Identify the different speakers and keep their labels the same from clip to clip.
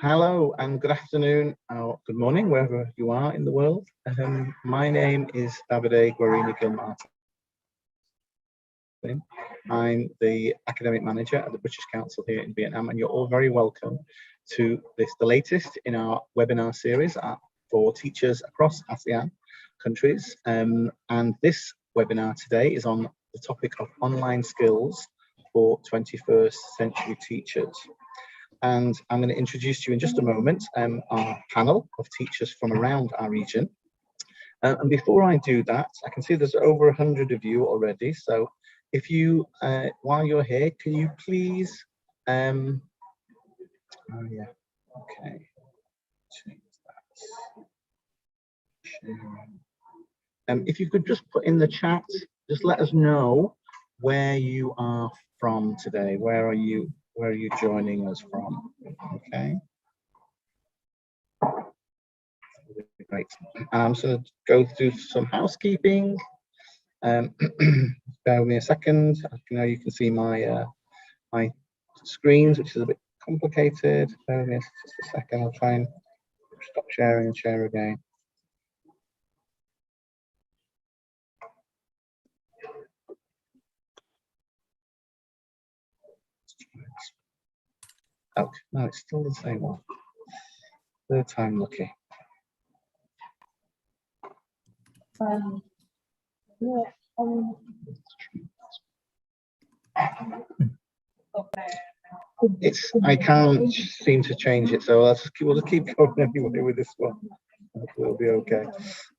Speaker 1: Hello and good afternoon or good morning, wherever you are in the world. My name is Davide Guarini-Gilmartin. I'm the academic manager at the British Council here in Vietnam, and you're all very welcome to the latest in our webinar series for teachers across ASEAN countries. And this webinar today is on the topic of online skills for 21st century teachers. And I'm going to introduce to you in just a moment our panel of teachers from around our region. And before I do that, I can see there's over 100 of you already. So if you, while you're here, can you please, oh yeah, okay, change that. If you could just put in the chat, just let us know where you are from today. Where are you joining us from? Okay. Great. I'm just going to go through some housekeeping. Bear with me a second. Now you can see my my screens, which is a bit complicated. Bear with me just a second. I'll try and stop sharing and share again. Oh, no, it's still the same one. Third time lucky. I can't seem to change it, so we'll just keep going anyway with this one. We'll be okay.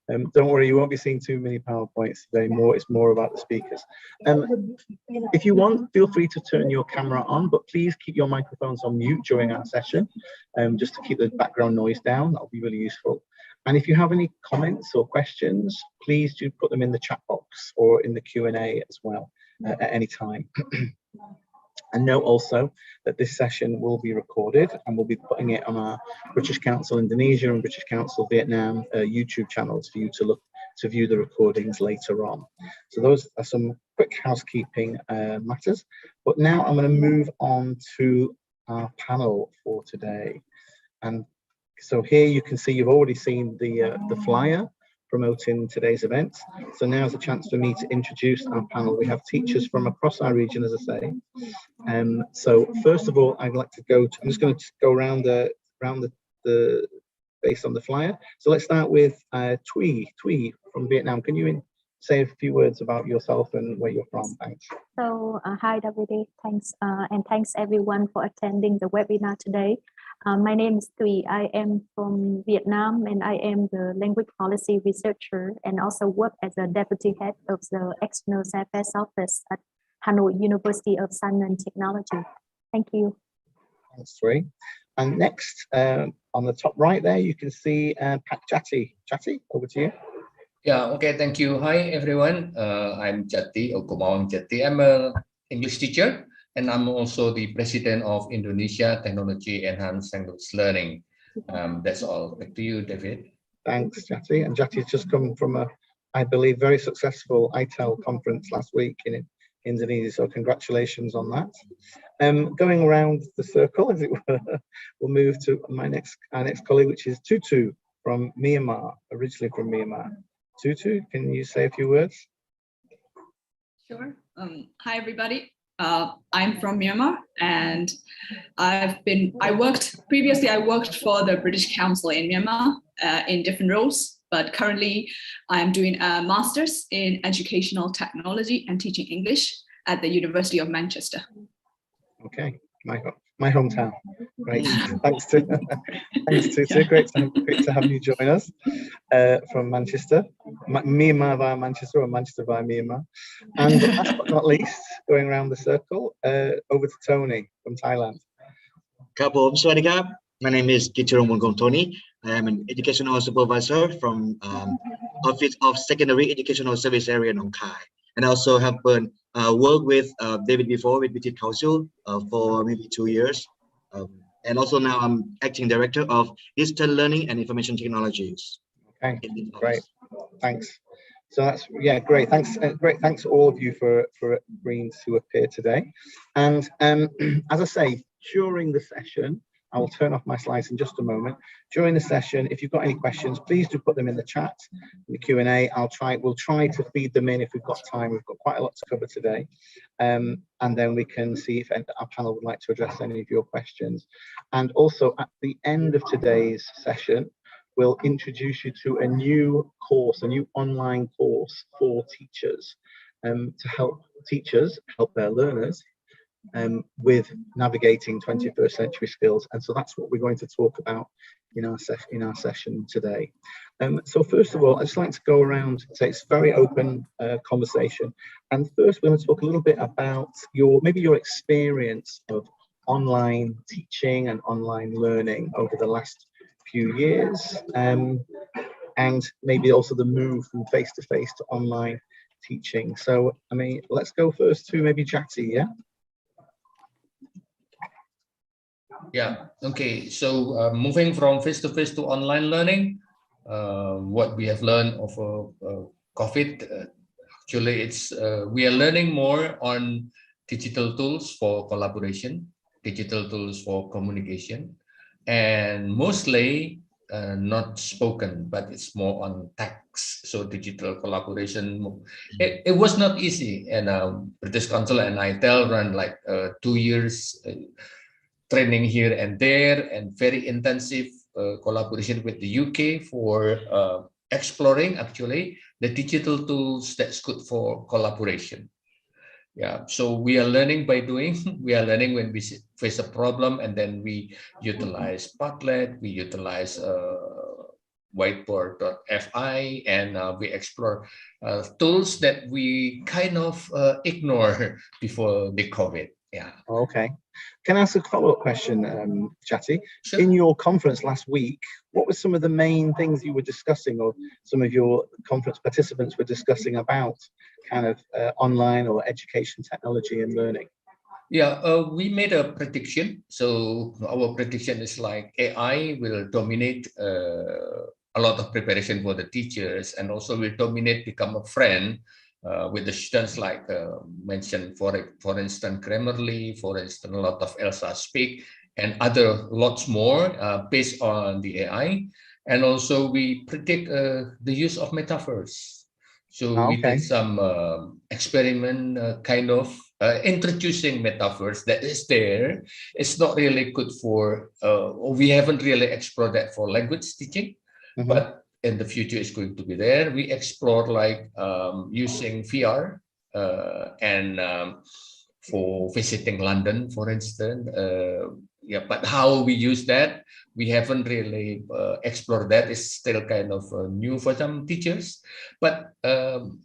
Speaker 1: Don't worry, you won't be seeing too many PowerPoints today. It's more about the speakers. If you want, feel free to turn your camera on, but please keep your microphones on mute during our session, just to keep the background noise down. That'll be really useful. And if you have any comments or questions, please do put them in the chat box or in the Q&A as well at any time. And note also that this session will be recorded, and we'll be putting it on our British Council Indonesia and British Council Vietnam YouTube channels for you to view the recordings later on. So those are some quick housekeeping matters. But now I'm going to move on to our panel for today. And so here you can see you've already seen the flyer promoting today's event. So now's a chance for me to introduce our panel. We have teachers from across our region, as I say. So first of all, I'd like to I'm just going to go around the based on the flyer. So let's start with Thuy from Vietnam. Can you say a few words about yourself and where you're from? Thanks.
Speaker 2: So hi Davide, thanks and thanks everyone for attending the webinar today. My name is Thuy. I am from Vietnam, and I am the language policy researcher and also work as a deputy head of the External Affairs Office at Hanoi University of Science and Technology. Thank you.
Speaker 1: Thanks, Thuy. And next, on the top right there, you can see Pak Jati. Jati, over to you.
Speaker 3: Yeah, okay, thank you. Hi, everyone. I'm Jati, Okumawang Jati. I'm an English teacher, and I'm also the president of Indonesia Technology Enhanced Language Learning. That's all. Back to you, David.
Speaker 1: Thanks, Jati. And Jati's just come from I believe, very successful ITEL conference last week in Indonesia. So congratulations on that. Going around the circle, as it were, we'll move to our next colleague, which is Tutu from Myanmar, originally from Myanmar. Tutu, can you say a few words?
Speaker 4: Sure. Hi, everybody. I'm from Myanmar, and previously I worked for the British Council in Myanmar in different roles, but currently I'm doing a master's in educational technology and teaching English at the University of Manchester.
Speaker 1: Okay, my hometown. Great. Thanks to Tutu. Great to have you join us from Manchester, Myanmar via Manchester, or Manchester via Myanmar. And last but not least, going around the circle, over to Tony from Thailand.
Speaker 5: Kapo Swadikap. My name is Kichirong Tony. I am an educational supervisor from Office of Secondary Educational Service Area Nong Khai, and I also have been worked with David before with British Council for maybe 2 years. And also now I'm acting director of Digital Learning and Information Technologies.
Speaker 1: Okay, great, thanks. So that's, yeah, great. Thanks, great. Thanks to all of you for agreeing to appear today. And as I say, during the session, I will turn off my slides in just a moment. During the session, if you've got any questions, please do put them in the chat, in the Q&A. We'll try to feed them in if we've got time. We've got quite a lot to cover today. And then we can see if our panel would like to address any of your questions. And also at the end of today's session, we'll introduce you to a new course, a new online course for teachers, to help teachers help their learners with navigating 21st century skills. And so that's what we're going to talk about in our session today. So first of all, I'd just like to go around, say it's a very open conversation. And first we're going to talk a little bit about maybe your experience of online teaching and online learning over the last few years, and maybe also the move from face-to-face to online teaching. So, I mean, let's go first to maybe Jati, yeah?
Speaker 3: Yeah, okay. So moving from face-to-face to online learning, what we have learned of COVID, actually it's we are learning more on digital tools for collaboration, digital tools for communication, and mostly not spoken, but it's more on text. So digital collaboration, it was not easy. And British Council and ITEL ran like 2 years training here and there, and very intensive collaboration with the UK for exploring actually the digital tools that's good for collaboration. Yeah, so we are learning by doing. We are learning when we face a problem, and then we utilize Padlet, we utilize whiteboard.fi, and we explore tools that we kind of ignore before the COVID. Yeah.
Speaker 1: Okay. Can I ask a follow-up question, Jati? Sure. In your conference last week, what were some of the main things you were discussing, or some of your conference participants were discussing about kind of online or education technology and learning?
Speaker 3: Yeah, we made a prediction. So our prediction is like AI will dominate a lot of preparation for the teachers, and also will become a friend with the students, like mentioned, for instance, Grammarly, for instance, a lot of Elsa Speak, and lots more based on the AI. And also we predict the use of metaverse. So we did some experiment, kind of introducing metaverse that is there. It's not really good for, we haven't really explored that for language teaching, but in the future it's going to be there. We explore like using VR and for visiting London, for instance. Yeah, but how we use that, we haven't really explored that. It's still kind of new for some teachers. But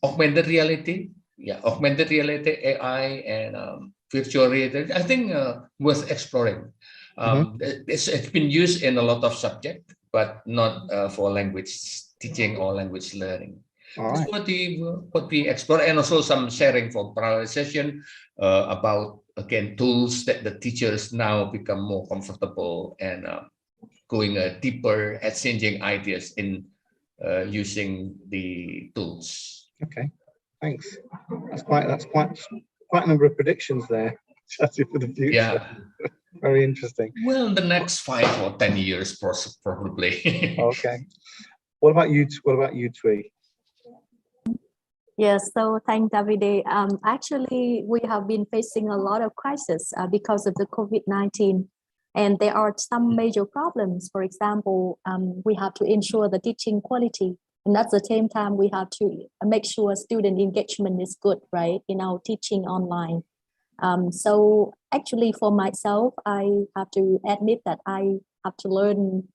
Speaker 3: augmented reality, augmented reality, AI, and virtual reality, I think worth exploring. It's been used in a lot of subjects, but not for language teaching or language learning. That's what we explore, and also some sharing for parallel session about, again, tools that the teachers now become more comfortable, and going deeper, exchanging ideas in using the tools.
Speaker 1: Okay, thanks. That's quite a number of predictions there, Jati, for the future.
Speaker 3: Yeah.
Speaker 1: Very interesting.
Speaker 3: Well, in the next 5 or 10 years, probably.
Speaker 1: Okay. What about you? What about you, Tui?
Speaker 2: Yes, so thanks, Davide. Actually, we have been facing a lot of crises because of the COVID-19, and there are some major problems. For example, we have to ensure the teaching quality, and at the same time, we have to make sure student engagement is good, right, in our teaching online. So actually, for myself, I have to admit that I have to learn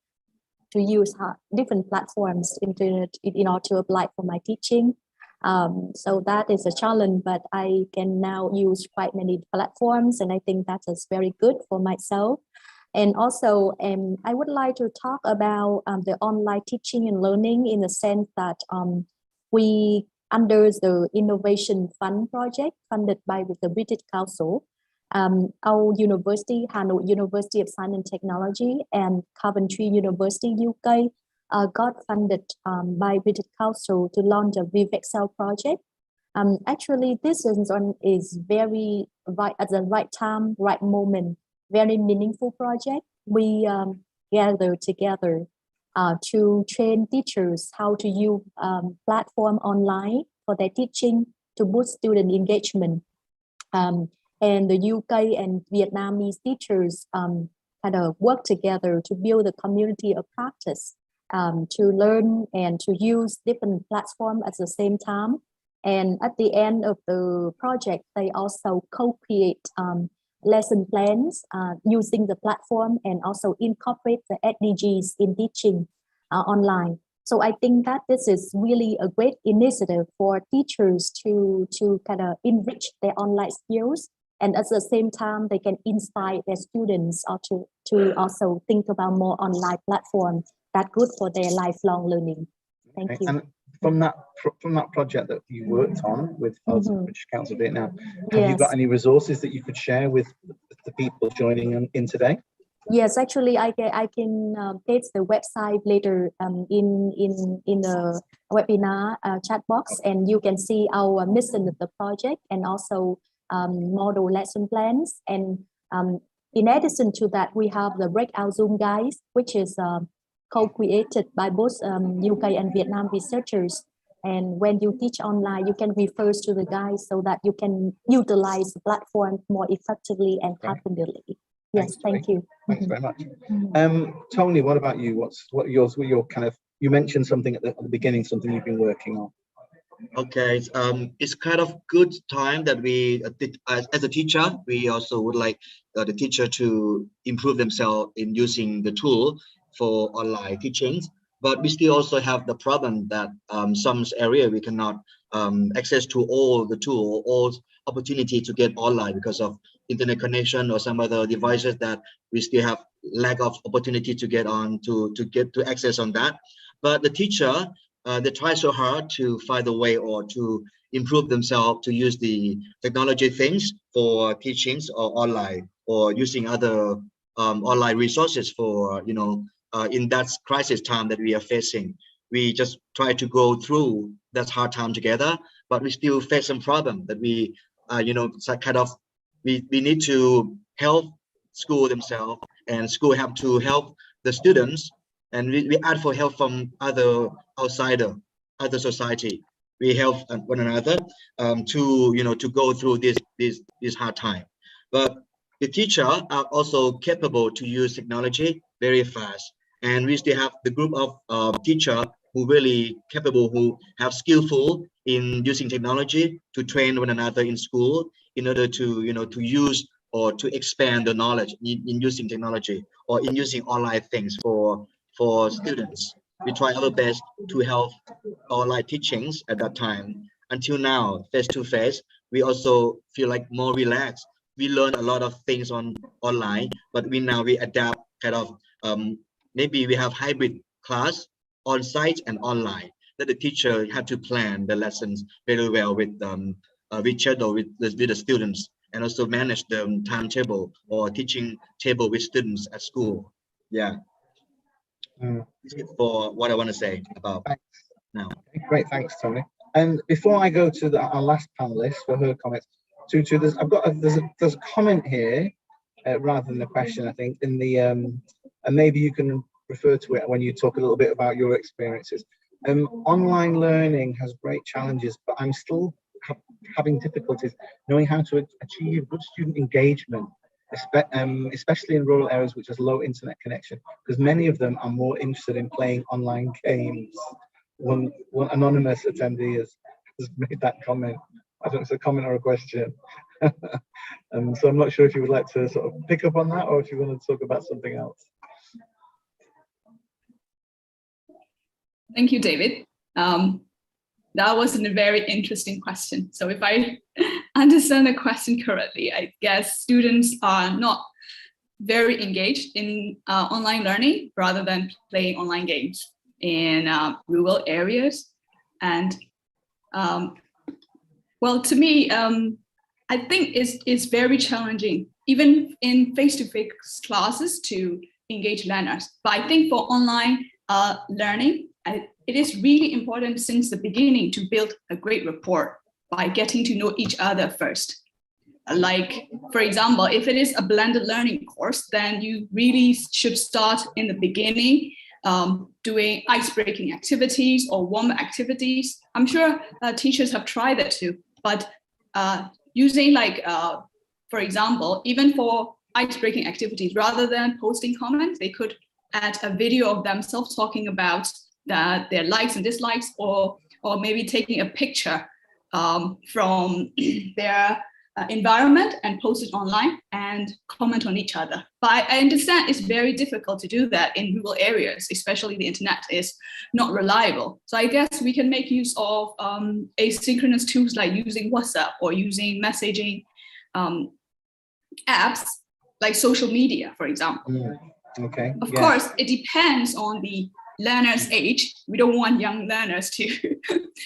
Speaker 2: to use different platforms in order to apply for my teaching. So that is a challenge, but I can now use quite many platforms, and I think that is very good for myself. And also, I would like to talk about the online teaching and learning, in the sense that we, under the Innovation Fund project funded by the British Council, our university, Hanoi University of Science and Technology, and Coventry University, UK, got funded by British Council to launch a VivExcel project. Actually, this is very right at the right time, right moment, very meaningful project, we gather together to train teachers how to use platform online for their teaching to boost student engagement. And the UK and Vietnamese teachers kind of work together to build a community of practice to learn and to use different platforms at the same time. And at the end of the project, they also co-create lesson plans using the platform and also incorporate the SDGs in teaching online. So I think that this is really a great initiative for teachers to kind of enrich their online skills, and at the same time they can inspire their students to also think about more online platforms that good for their lifelong learning. Thank you.
Speaker 1: And from that project that you worked on with British Council of Vietnam, have you got any resources that you could share with the people joining in today?
Speaker 2: Yes, actually, I can paste the website later in the webinar chat box, and you can see our mission of the project and also model lesson plans. And in addition to that, we have the breakout Zoom guides, which is co-created by both UK and Vietnam researchers. And when you teach online, you can refer to the guides so that you can utilize the platform more effectively and confidently. Yes, thank you.
Speaker 1: Thanks very much. Tony, what about you? What your kind of, you mentioned something at the beginning, something you've been working on.
Speaker 5: Okay, it's kind of good time that we, as a teacher, we also would like the teacher to improve themselves in using the tool for online teachings. But we still also have the problem that some area we cannot access to all the tool, all opportunity to get online because of internet connection or some other devices that we still have lack of opportunity to get on to access on that. But the teacher, they try so hard to find a way or to improve themselves to use the technology things for teachings or online or using other online resources for, you know, in that crisis time that we are facing. We just try to go through that hard time together, but we still face some problem that we, you know, kind of, we need to help school themselves, and school have to help the students, and we ask for help from other outsider, other society. We help one another to, you know, to go through this hard time. But the teacher are also capable to use technology very fast, and we still have the group of teacher who really capable, who have skillful in using technology to train one another in school in order to, you know, to use or to expand the knowledge in using technology or in using online things for students. We try our best to help online teachings at that time. Until now, face to face, we also feel like more relaxed. We learn a lot of things online, but we adapt kind of, maybe we have hybrid class on site and online, that the teacher had to plan the lessons very well with schedule with the students, and also manage the timetable or teaching table with students at school. Yeah. This is for what I want to say about now.
Speaker 1: Great, thanks, Tony. And before I go to our last panelist for her comments, Tutu, there's a comment here rather than a question, I think, in the and maybe you can refer to it when you talk a little bit about your experiences. Online learning has great challenges, but I'm still having difficulties knowing how to achieve good student engagement, especially in rural areas which has low internet connection, because many of them are more interested in playing online games. One anonymous attendee has made that comment. I don't know if it's a comment or a question. So I'm not sure if you would like to sort of pick up on that, or if you want to talk about something else.
Speaker 4: Thank you, David. That was a very interesting question. So if I understand the question correctly, I guess students are not very engaged in online learning rather than playing online games in rural areas. And well, to me, I think it's very challenging, even in face-to-face classes, to engage learners. But I think for online learning, it is really important since the beginning to build a great rapport by getting to know each other first. like, for example, if it is a blended learning course, then you really should start in the beginning, doing icebreaking activities or warm activities. I'm sure teachers have tried that too, but using like, for example, even for icebreaking activities, rather than posting comments, they could add a video of themselves talking about their likes and dislikes, or maybe taking a picture from their environment and post it online and comment on each other. But I understand it's very difficult to do that in rural areas, especially the internet is not reliable. So I guess we can make use of asynchronous tools like using WhatsApp or using messaging apps like social media, for example.
Speaker 1: Okay.
Speaker 4: Of course, it depends on the learner's age. We don't want young learners to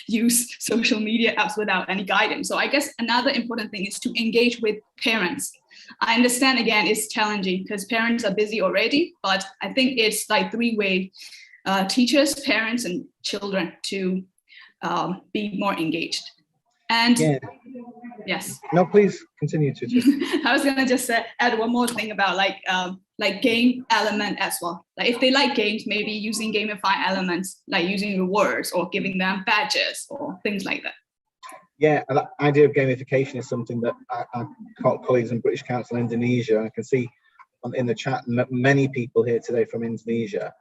Speaker 4: use social media apps without any guidance. So I guess another important thing is to engage with parents. I understand, again, it's challenging because parents are busy already, but I think it's like three-way, teachers, parents, and children to be more engaged. And yes.
Speaker 1: No, please continue to.
Speaker 4: I was gonna just add one more thing about like game element as well. Like if they like games, maybe using gamified elements, like using rewards or giving them badges or things like that.
Speaker 1: Yeah, and that idea of gamification is something that our colleagues in British Council Indonesia, I can see in the chat many people here today from Indonesia.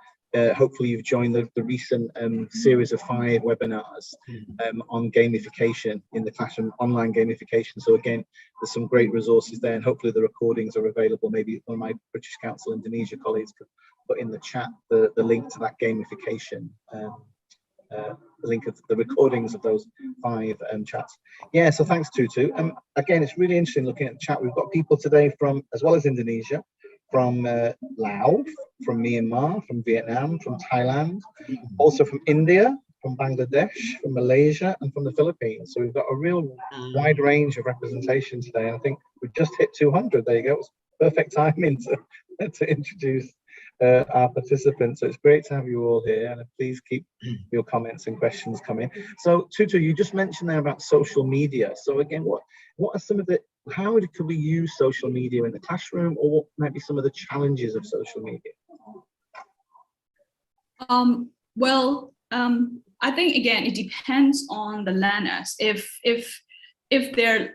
Speaker 1: Hopefully you've joined the recent series of 5 webinars on gamification in the classroom, online gamification. So again, there's some great resources there, and hopefully the recordings are available. Maybe one of my British Council Indonesia colleagues could put in the chat the link to that gamification, the link of the recordings of those 5 chats. Yeah, so thanks, Tutu. Again, it's really interesting looking at the chat. We've got people today from, as well as Indonesia, from Laos, from Myanmar, from Vietnam, from Thailand, also from India, from Bangladesh, from Malaysia, and from the Philippines. So we've got a real wide range of representation today. And I think we've just hit 200. There you go. It's perfect timing to introduce our participants. So it's great to have you all here, and please keep your comments and questions coming. So Tutu, you just mentioned there about social media. So again, what are some of the, how could we use social media in the classroom, or what might be some of the challenges of social media?
Speaker 4: I think again it depends on the learners. If they're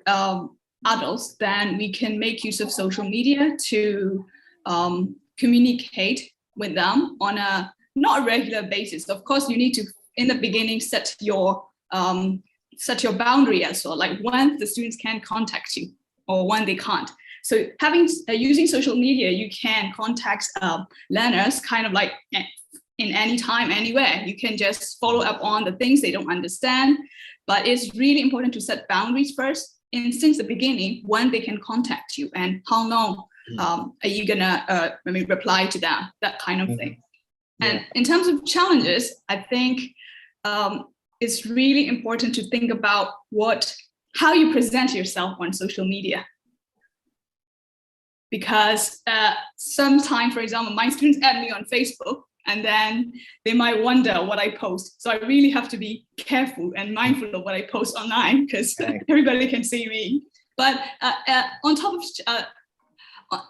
Speaker 4: adults, then we can make use of social media to communicate with them on a not a regular basis. Of course, you need to in the beginning set your boundary as well, like when the students can contact you or when they can't. So using social media, you can contact learners kind of like in any time, anywhere. You can just follow up on the things they don't understand, but it's really important to set boundaries first, and since the beginning, when they can contact you and how long are you gonna reply to them, that kind of thing. And in terms of challenges, I think it's really important to think about how you present yourself on social media. Because sometimes, for example, my students add me on Facebook, and then they might wonder what I post. So I really have to be careful and mindful of what I post online, because everybody can see me. But on top of,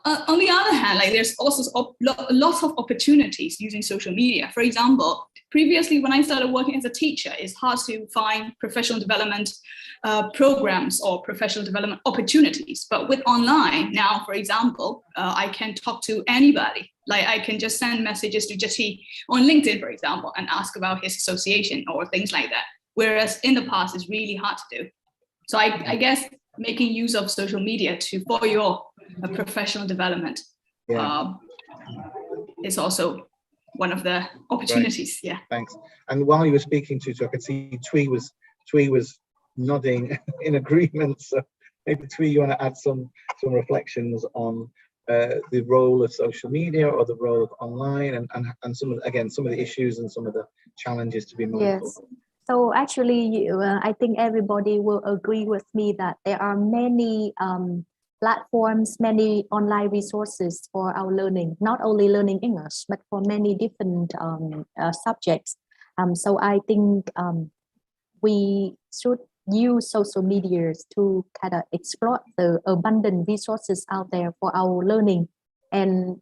Speaker 4: on the other hand, like there's also lots of opportunities using social media. For example, previously when I started working as a teacher, it's hard to find professional development programs or professional development opportunities. But with online now, for example, I can talk to anybody. Like I can just send messages to Jati on LinkedIn, for example, and ask about his association or things like that. Whereas in the past, it's really hard to do. So I guess making use of social media for your professional development is also one of the opportunities. Right. Yeah.
Speaker 1: Thanks. And while you were speaking, Tutu, I could see Twee was nodding in agreement. So maybe Twee, you want to add some reflections on the role of social media or the role of online, and some of the issues and some of the challenges to be mindful.
Speaker 2: Yes. So actually, I think everybody will agree with me that there are many platforms, many online resources for our learning, not only learning English, but for many different subjects. So I think we should use social media to kind of exploit the abundant resources out there for our learning. And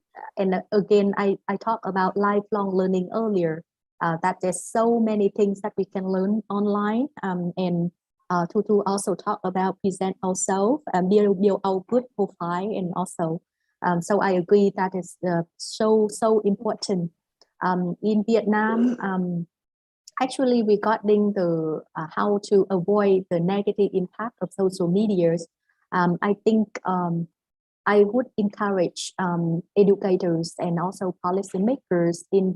Speaker 2: again, I talked about lifelong learning earlier, that there's so many things that we can learn online. And Tutu also talked about present ourselves, build our good profile, and also, so I agree that is so important. In Vietnam, actually, regarding the how to avoid the negative impact of social media, I think I would encourage educators and also policymakers in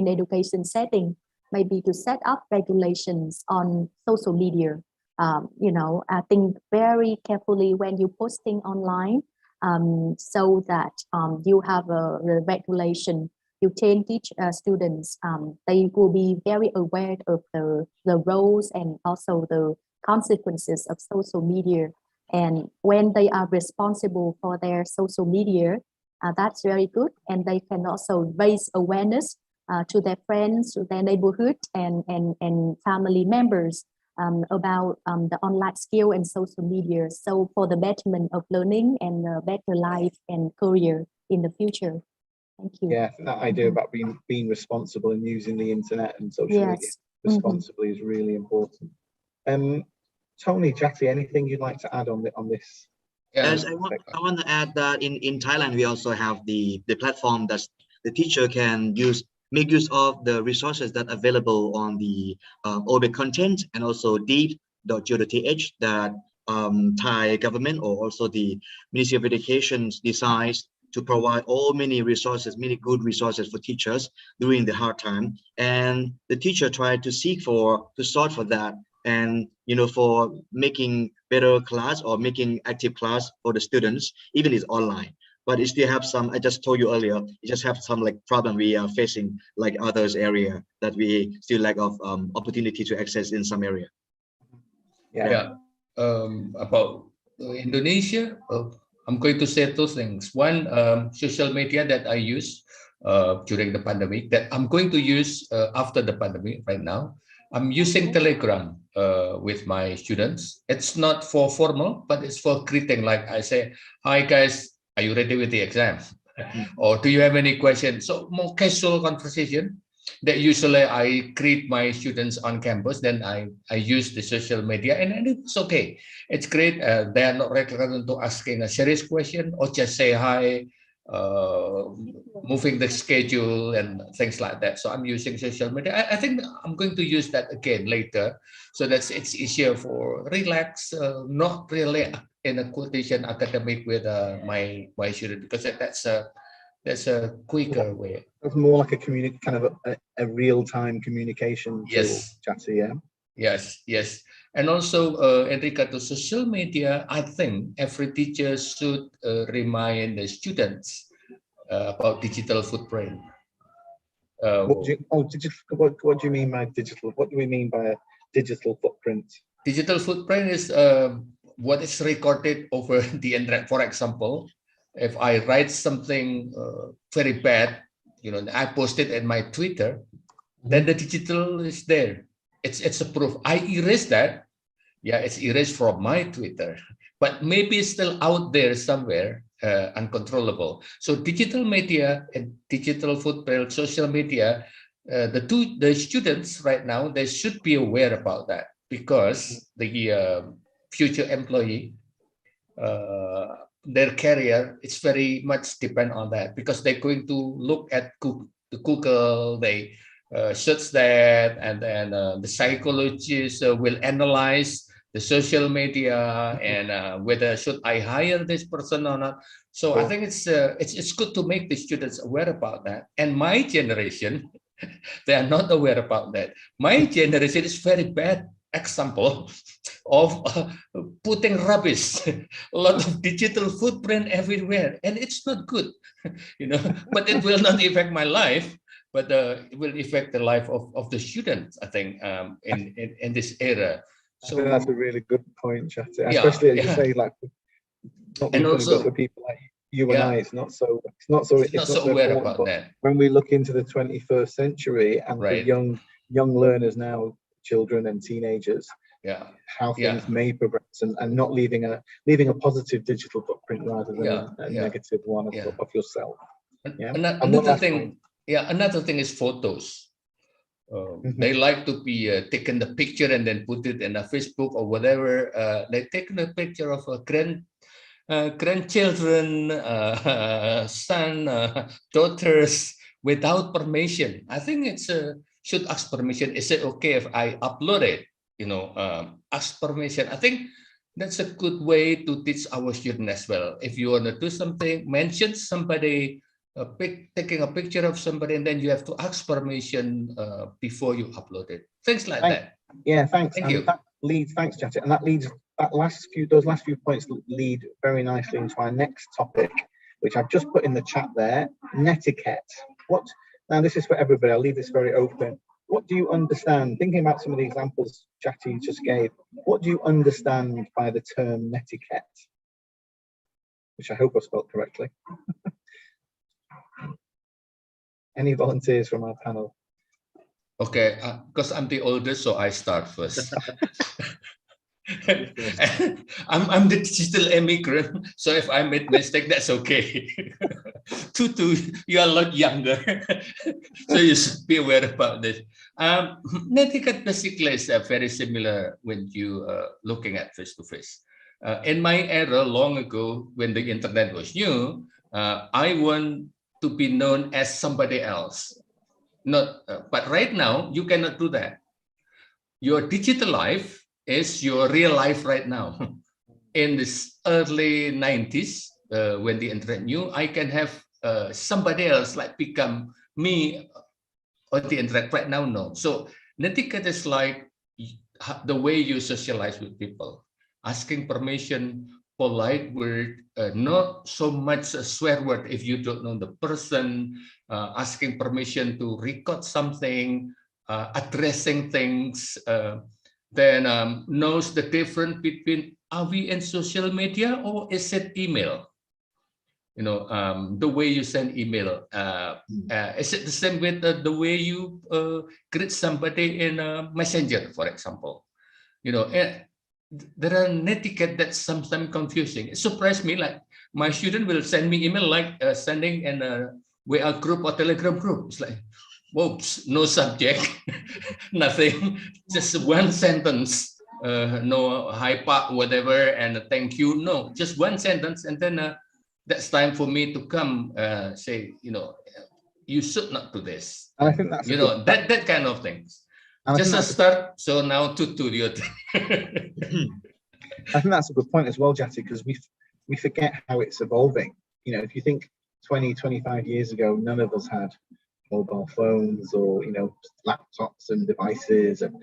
Speaker 2: education setting, maybe to set up regulations on social media. I think very carefully when you posting online, so that you have a regulation. You teach students, they will be very aware of the roles and also the consequences of social media. And when they are responsible for their social media, that's very good. And they can also raise awareness to their friends, to their neighborhood and family members about the online skill and social media. So for the betterment of learning and a better life and career in the future. Thank you.
Speaker 1: Yeah, that idea about being responsible and using the internet and social media responsibly is really important. Tony, Jati, anything you'd like to add on this?
Speaker 5: Yes, I want to add that in Thailand we also have the platform that the teacher can make use of the resources that are available on the OB content and also deep.go.th that Thai government or also the Ministry of Education decides to provide many good resources for teachers during the hard time, and the teacher tried to sort for that, and for making better class or making active class for the students, even it's online. But it still have some, I just told you earlier, it just have some like problem we are facing like others area that we still lack of opportunity to access in some area.
Speaker 3: About Indonesia, I'm going to say two things. One, social media that I use during the pandemic that I'm going to use after the pandemic right now. I'm using Telegram with my students. It's not for formal, but it's for greeting. Like I say, hi guys, are you ready with the exam? Or do you have any questions? So more casual conversation that usually I greet my students on campus. Then I use the social media and it's okay. It's great. They are not required to asking a serious question or just say hi, moving the schedule and things like that. So I'm using social media. I think I'm going to use that again later, so that it's easier for relax, not really in a quotation academic with my student, because that's a quicker way.
Speaker 1: It's more like a real-time communication tool, Jati, yeah?
Speaker 3: Yes. And also in regard to social media, I think every teacher should remind the students about digital footprint.
Speaker 1: What do you mean by digital? What do we mean by a digital footprint?
Speaker 3: Digital footprint is what is recorded over the internet. For example, if I write something very bad, I post it in my Twitter, then the digital is there. It's a proof. I erase that. Yeah, it's erased from my Twitter, but maybe it's still out there somewhere, uncontrollable. So digital media and digital footprint, social media, the students right now, they should be aware about that, because the future employee, their career, it's very much depend on that, because they're going to look at Google, they search that, and then the psychologists will analyze the social media and whether should I hire this person or not. So I think it's good to make the students aware about that. And my generation, they are not aware about that. My generation is very bad example of putting rubbish, a lot of digital footprint everywhere, and it's not good, but it will not affect my life, but it will affect the life of the students, I think, in this era. So
Speaker 1: that's a really good point, Jati. Especially as you say, like,
Speaker 3: and also
Speaker 1: for people like you and I, it's not so
Speaker 3: aware about that.
Speaker 1: When we look into the 21st century and for young learners now, children and teenagers, how things may progress, and not leaving a positive digital footprint rather than a negative one of yourself.
Speaker 3: Another thing, another thing is photos. They like to be taken the picture and then put it in a Facebook or whatever. They take a picture of a grandchildren, son, daughters without permission. I think it's should ask permission. Is it okay if I upload it? Ask permission. I think that's a good way to teach our students as well. If you want to do something, mention somebody, taking a picture of somebody, and then you have to ask permission before you upload it. Things like that.
Speaker 1: Yeah, thanks.
Speaker 3: Thank you.
Speaker 1: That leads, thanks, Jati. And that leads, those last few points lead very nicely into our next topic, which I've just put in the chat there, netiquette. Now this is for everybody, I'll leave this very open. What do you understand, thinking about some of the examples Jati just gave, what do you understand by the term netiquette? Which I hope I spelled correctly. Any volunteers from our panel?
Speaker 3: Okay, because I'm the oldest, so I start first. I'm the digital immigrant, so if I made mistake, that's okay. Tutu, you are a lot younger, so you should be aware about this. Netiquette basically is very similar when you looking at face-to-face. In my era, long ago, when the internet was new, I want to be known as somebody else. But right now, you cannot do that. Your digital life is your real life right now. In this early 90s, when the internet new, I can have somebody else like become me on the internet. Right now, no. So netiquette is like the way you socialize with people, asking permission, polite word, not so much a swear word if you don't know the person, asking permission to record something, addressing things, then knows the difference between, are we in social media or is it email? The way you send email, is it the same with the way you greet somebody in Messenger, for example? There are netiquette that's sometimes confusing. It surprised me, like my student will send me email like sending in a WA group or Telegram group. It's like, whoops, no subject, nothing, just one sentence, no hyper, whatever, and thank you. No, just one sentence, and then that's time for me to come say, you should not do this.
Speaker 1: And I think that's
Speaker 3: that kind of things. Just a start. So now to your thing.
Speaker 1: I think that's a good point as well, Jati, because we forget how it's evolving. If you think 20, 25 years ago, none of us had mobile phones or laptops and devices, and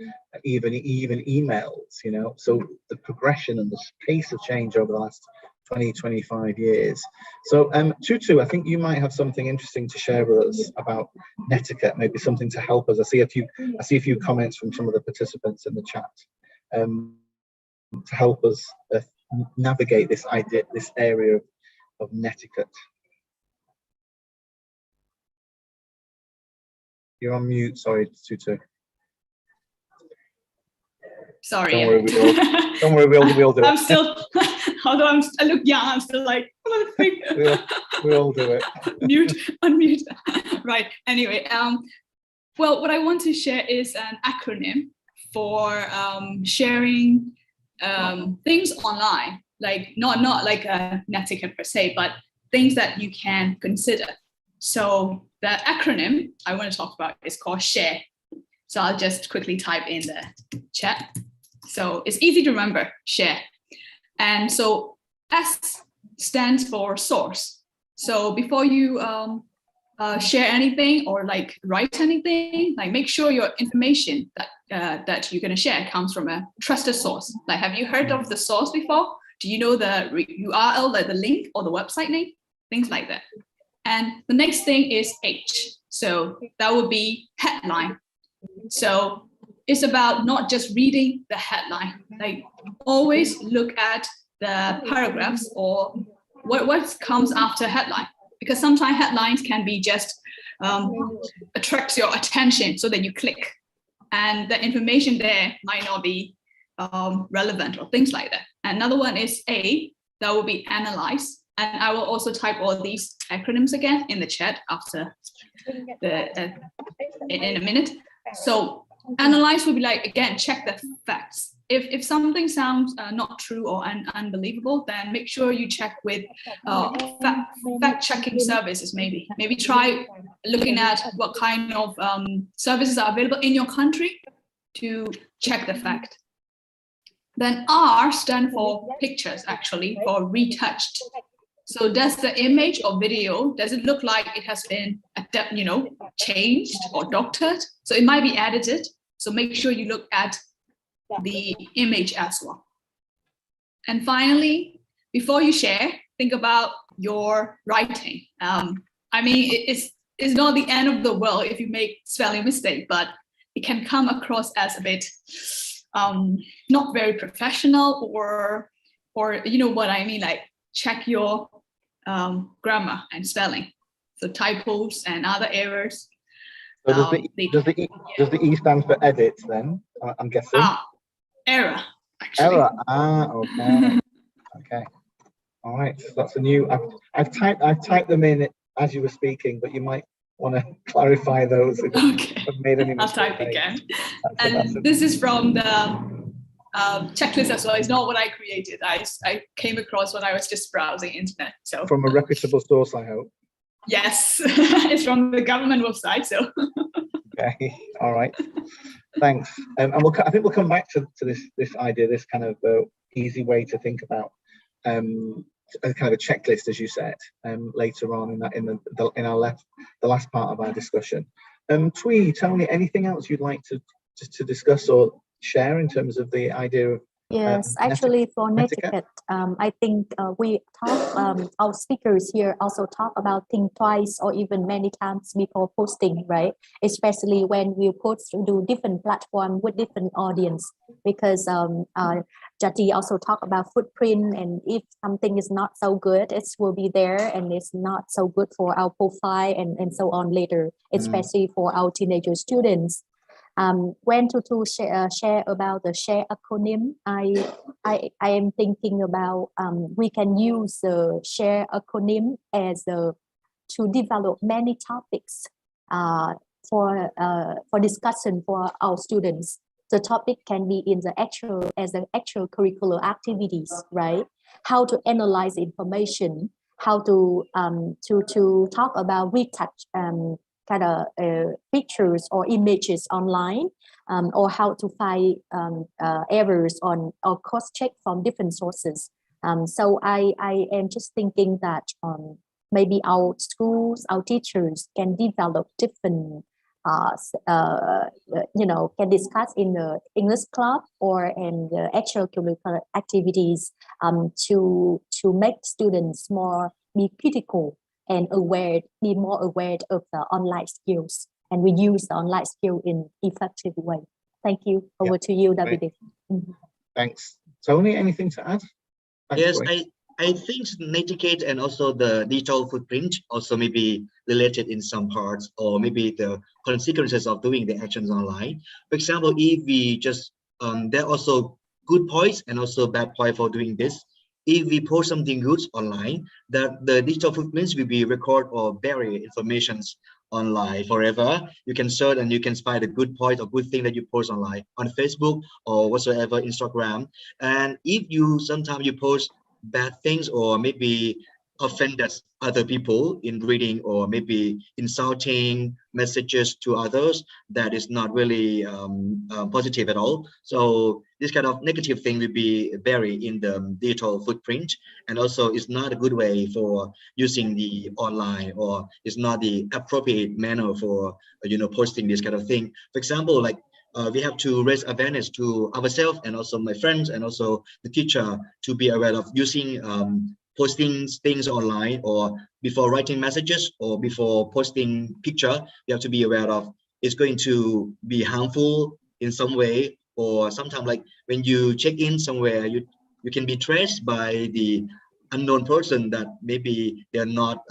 Speaker 1: even emails. So the progression and the pace of change over the last 20, 25 years. So Tutu, I think you might have something interesting to share with us about netiquette, maybe something to help us. I see a few comments from some of the participants in the chat to help us navigate this area of netiquette. You're on mute, sorry, Tutu.
Speaker 4: Sorry.
Speaker 1: Don't worry, we'll do it.
Speaker 4: I'm still, although I look young, I'm still like,
Speaker 1: we'll do it.
Speaker 4: Unmute. Right. Anyway, well, what I want to share is an acronym for sharing things online, like not like a netiquette per se, but things that you can consider. So the acronym I want to talk about is called SHARE. So I'll just quickly type in the chat. So it's easy to remember, SHARE. And so S stands for source. So before you share anything or like write anything, like make sure your information that you're going to share comes from a trusted source. Like, have you heard of the source before? Do you know the URL, like the link or the website name? Things like that. And the next thing is H. So that would be headline. So it's about not just reading the headline, like always look at the paragraphs or what comes after headline, because sometimes headlines can be just attracts your attention so that you click, and the information there might not be relevant or things like that. Another one is A, that will be analyze. And I will also type all these acronyms again in the chat after in a minute. So analyze will be like, again, check the facts. If something sounds not true or unbelievable, then make sure you check with fact-checking services. Maybe try looking at what kind of services are available in your country to check the fact. Then R stands for pictures, actually, for retouched. So does the image or video, does it look like it has been, changed or doctored? So it might be edited. So make sure you look at the image as well. And finally, before you share, think about your writing. I mean, it's not the end of the world if you make spelling mistake, but it can come across as a bit not very professional, or you know what I mean, like check your grammar and spelling. So typos and other errors.
Speaker 1: So does the E stand for edit then? I'm guessing.
Speaker 4: Error. Actually.
Speaker 1: Error. Okay. Okay. All right. So that's a new. I've typed them in as you were speaking, but you might want to clarify those if I've made any mistakes.
Speaker 4: I'll type again. And this is from the checklist as well. It's not what I created. I came across when I was just browsing internet. So
Speaker 1: from a reputable source, I hope.
Speaker 4: Yes, it's from the government website. So
Speaker 1: okay, all right, thanks. And I think we'll come back to this idea, this kind of easy way to think about a kind of a checklist, as you said, later on in the last part of our discussion. Twee, Tony, anything else you'd like to discuss or share in terms of the idea of?
Speaker 2: Yes, actually for netiquette, I think we talk, our speakers here also talk about think twice or even many times before posting, right? Especially when we post to different platform with different audience, because Jati also talk about footprint, and if something is not so good, it will be there and it's not so good for our profile and so on later, especially for our teenager students. When Tutu share about the share acronym, I am thinking about we can use the share acronym as to develop many topics for discussion for our students. The topic can be in the actual curricular activities, right? How to analyze information, how to talk about retouch kind of pictures or images online, or how to find errors on or cross-check from different sources. So I am just thinking that maybe our schools, our teachers can develop different, can discuss in the English club or in the extracurricular activities to make students be critical and be more aware of the online skills, and we use the online skill in effective way. Thank you. Over to you, David.
Speaker 1: Thanks. Tony, anything to add? Thanks,
Speaker 5: yes, I think netiquette and also the digital footprint also may be related in some parts, or maybe the consequences of doing the actions online. For example, if we just, there are also good points and also bad points for doing this. If we post something good online, that the digital footprints will be record or bury information online forever. You can search and you can find a good point or good thing that you post online on Facebook or whatsoever, Instagram. And if you sometimes you post bad things or maybe offended other people in reading, or maybe insulting messages to others, that is not really positive at all. So this kind of negative thing will be buried in the digital footprint, and also it's not a good way for using the online, or it's not the appropriate manner for posting this kind of thing. For example, like we have to raise awareness to ourselves and also my friends and also the teacher to be aware of using posting things online, or before writing messages or before posting picture, you have to be aware of it's going to be harmful in some way, or sometimes like when you check in somewhere, you can be traced by the unknown person that maybe they're not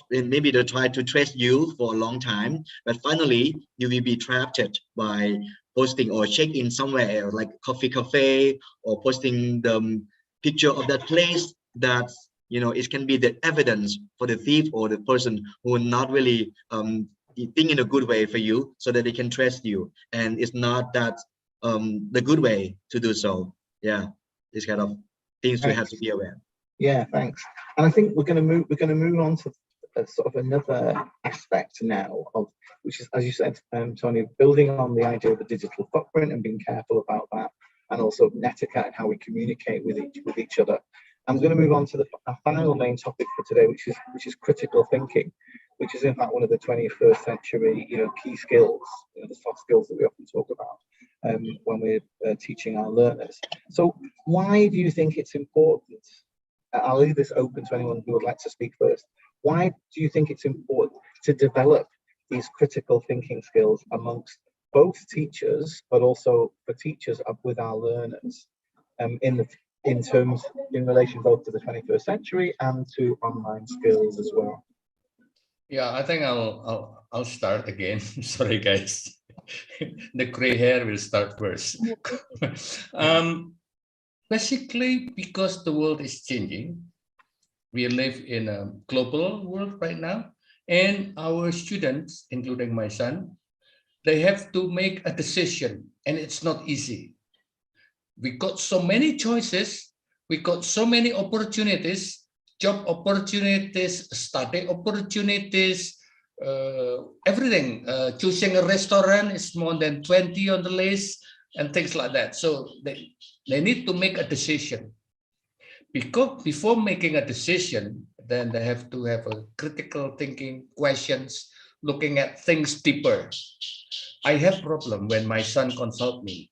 Speaker 5: maybe they try to trace you for a long time, but finally you will be trapped by posting or check in somewhere like coffee cafe, or posting the picture of that place, that it can be the evidence for the thief or the person who will not really think in a good way for you, so that they can trust you, and it's not that the good way to do so. Yeah, this kind of things we have to be aware.
Speaker 1: Yeah, thanks. And I think we're going to move on to sort of another aspect now of, which is, as you said, Tony, building on the idea of the digital footprint and being careful about that, and also netiquette and how we communicate with each other. I'm going to move on to our final main topic for today, which is critical thinking, which is in fact one of the 21st century key skills, the soft skills that we often talk about when we're teaching our learners. So why do you think it's important? I'll leave this open to anyone who would like to speak first. Why do you think it's important to develop these critical thinking skills amongst both teachers, but also for teachers with our learners, in relation both to the 21st century and to online skills as well?
Speaker 3: Yeah, I think I'll start again. Sorry, guys. The gray hair will start first. Basically, because the world is changing, we live in a global world right now, and our students, including my son, they have to make a decision, and it's not easy. We got so many choices, we got so many opportunities, job opportunities, study opportunities, everything. Choosing a restaurant is more than 20 on the list, and things like that. So they need to make a decision. Because before making a decision, then they have to have a critical thinking, questions, looking at things deeper. I have problem when my son consult me.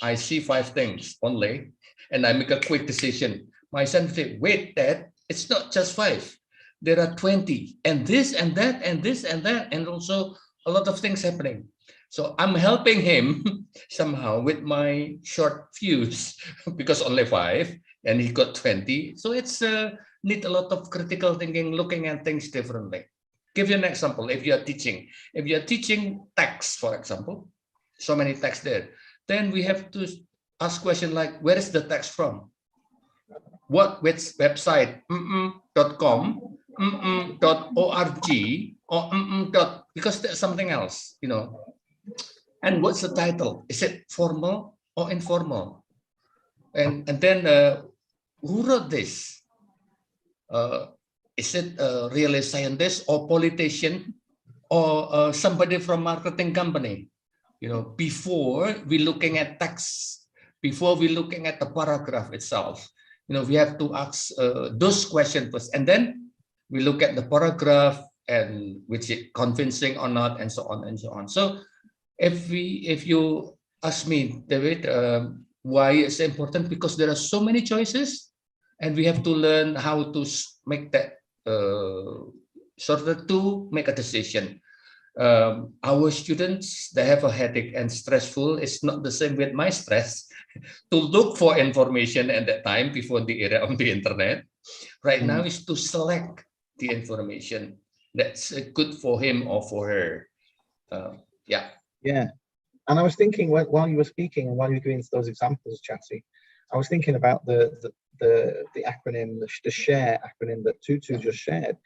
Speaker 3: I see 5 things only, and I make a quick decision. My son say, wait, Dad, it's not just 5. There are 20, and this and that, and this and that, and also a lot of things happening. So I'm helping him somehow with my short fuse, because only 5, and he got 20. So it's need a lot of critical thinking, looking at things differently. Give you an example. If you are teaching text, for example, so many texts there, then we have to ask question like, where is the text from? Which website? .com, .org, or because there's something else, And what's the title? Is it formal or informal? And then who wrote this? Is it really a scientist or politician or somebody from marketing company? Before we looking at text, before we looking at the paragraph itself, we have to ask those questions first, and then we look at the paragraph and which is convincing or not, and so on and so on. So if you ask me, David, why it's important, because there are so many choices, and we have to learn how to make that sort of to make a decision. Our students, they have a headache and stressful. It's not the same with my stress to look for information at that time before the era of the internet. Right now is to select the information that's good for him or for her.
Speaker 1: Yeah, and I was thinking while you were speaking and while you were giving those examples, Chatty, I was thinking about the acronym, the SHARE acronym that Tutu just shared.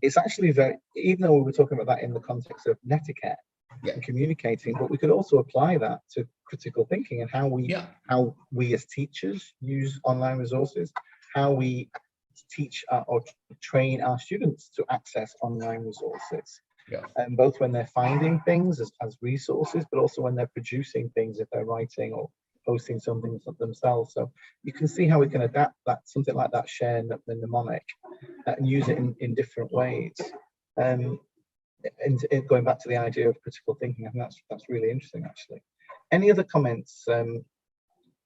Speaker 1: It's actually even though we were talking about that in the context of netiquette and communicating, but we could also apply that to critical thinking and how we as teachers use online resources, how we teach or train our students to access online resources. And both when they're finding things as resources, but also when they're producing things, if they're writing or posting something themselves. So you can see how we can adapt that, something like that share mnemonic, and use it in different ways. And going back to the idea of critical thinking, I think that's really interesting, actually. Any other comments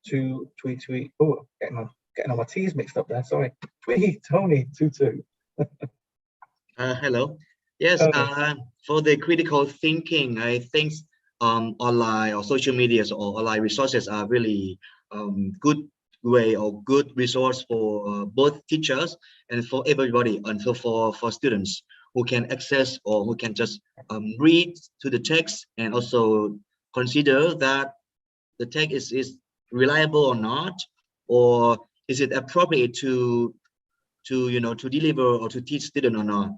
Speaker 1: to tweet? Oh, getting all my T's mixed up there. Sorry, Tweet, Tony, Tutu.
Speaker 5: Hello. Yes, for the critical thinking, I think online or social medias or online resources are really good way or good resource for both teachers and for everybody, and for students who can access or who can just read to the text and also consider that the text is reliable or not, or is it appropriate to deliver or to teach student or not.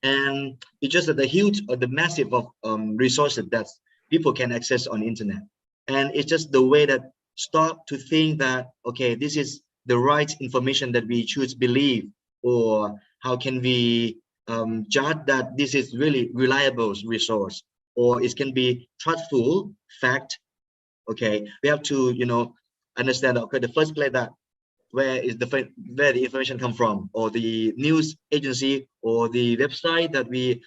Speaker 5: And it's just that the huge or the massive of resources that people can access on the internet. And it's just the way that stop to think that, okay, this is the right information that we choose believe, or how can we judge that this is really reliable resource, or it can be trustful fact. Okay, we have to understand, okay, the first place that where the information come from, or the news agency or the website that we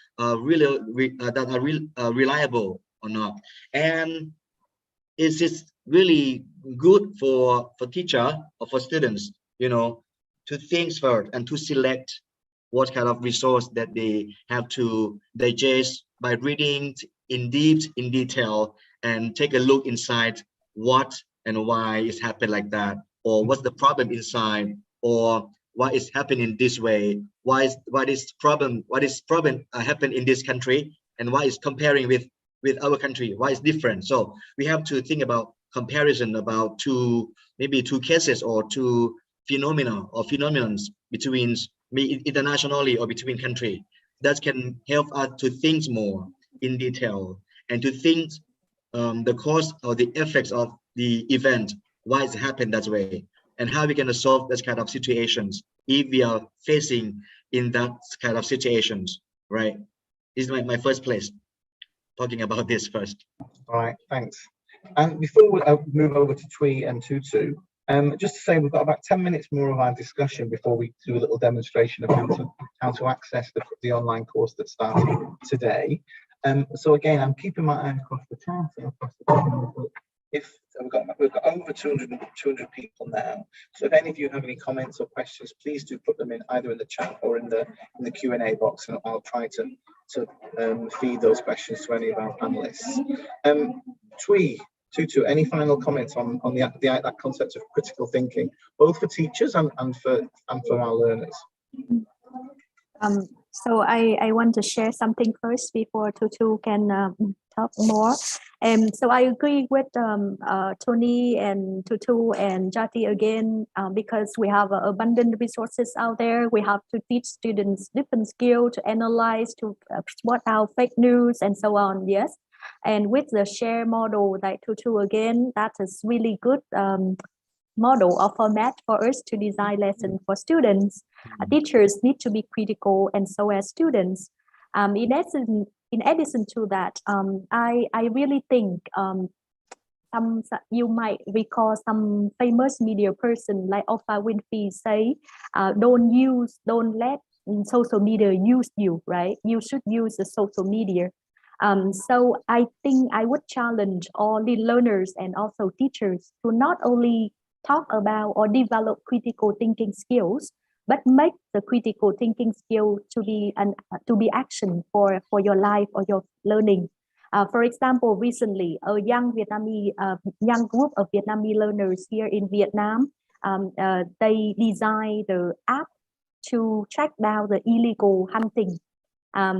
Speaker 5: reliable or not. And is it really good for teacher or for students, to think first and to select what kind of resource that they have to digest by reading in detail, and take a look inside what and why it's happened like that, or what's the problem inside, or why is happening this way, why is problem happen in this country, and why is comparing with our country, why is different. So we have to think about comparison about maybe two cases or two phenomena or phenomenons between internationally or between country. That can help us to think more in detail, and to think the cause or the effects of the event, why it happened that way, and how we can solve this kind of situations if we are facing in that kind of situations, right? This is my first place talking about this first.
Speaker 1: All right, thanks. And before we move over to Tui and Tutu, just to say we've got about 10 minutes more of our discussion before we do a little demonstration of how to access the online course that started today. So again, I'm keeping my eye across the chat and across the document. If we've got over 200 people now, so if any of you have any comments or questions, please do put them in either in the chat or in the Q&A box, and I'll try to feed those questions to any of our panelists. Tui, Tutu, any final comments on that concept of critical thinking, both for teachers and for our learners?
Speaker 2: So I want to share something first before Tutu can talk more. So I agree with Tony and Tutu and Jati again, because we have abundant resources out there. We have to teach students different skills to analyze, to spot out fake news and so on. Yes. And with the share model like Tutu again, that is really good model or format for us to design lessons for students. Teachers need to be critical, and so as students. In addition to that, I really think you might recall some famous media person like Oprah Winfrey say, don't let social media use you, right? You should use the social media. So I think I would challenge all the learners and also teachers to not only talk about or develop critical thinking skills, but make the critical thinking skill to be action for your life or your learning. For example, recently, a young group of Vietnamese learners here in Vietnam, they designed the app to track down the illegal hunting.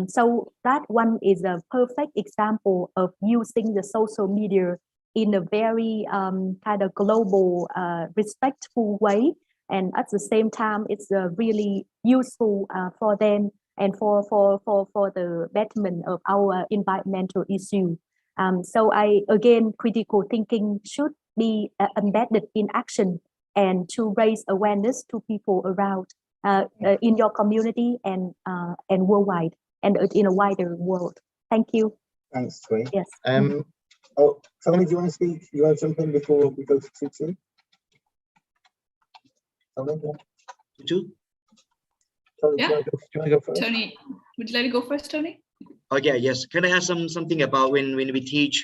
Speaker 2: So that one is a perfect example of using the social media in a very kind of global, respectful way. And at the same time, it's really useful for them and for the betterment of our environmental issue. So critical thinking should be embedded in action and to raise awareness to people around in your community and worldwide and in a wider world. Thank you.
Speaker 1: Thanks, Tui.
Speaker 2: Yes.
Speaker 1: Tony, do you want to speak? You want to jump in before we go to Tutu?
Speaker 5: Tutu?
Speaker 4: Yeah.
Speaker 1: Do you want to go first?
Speaker 4: Tony, would you let me go first, Tony?
Speaker 5: Okay, yes. Can I have something about when we teach?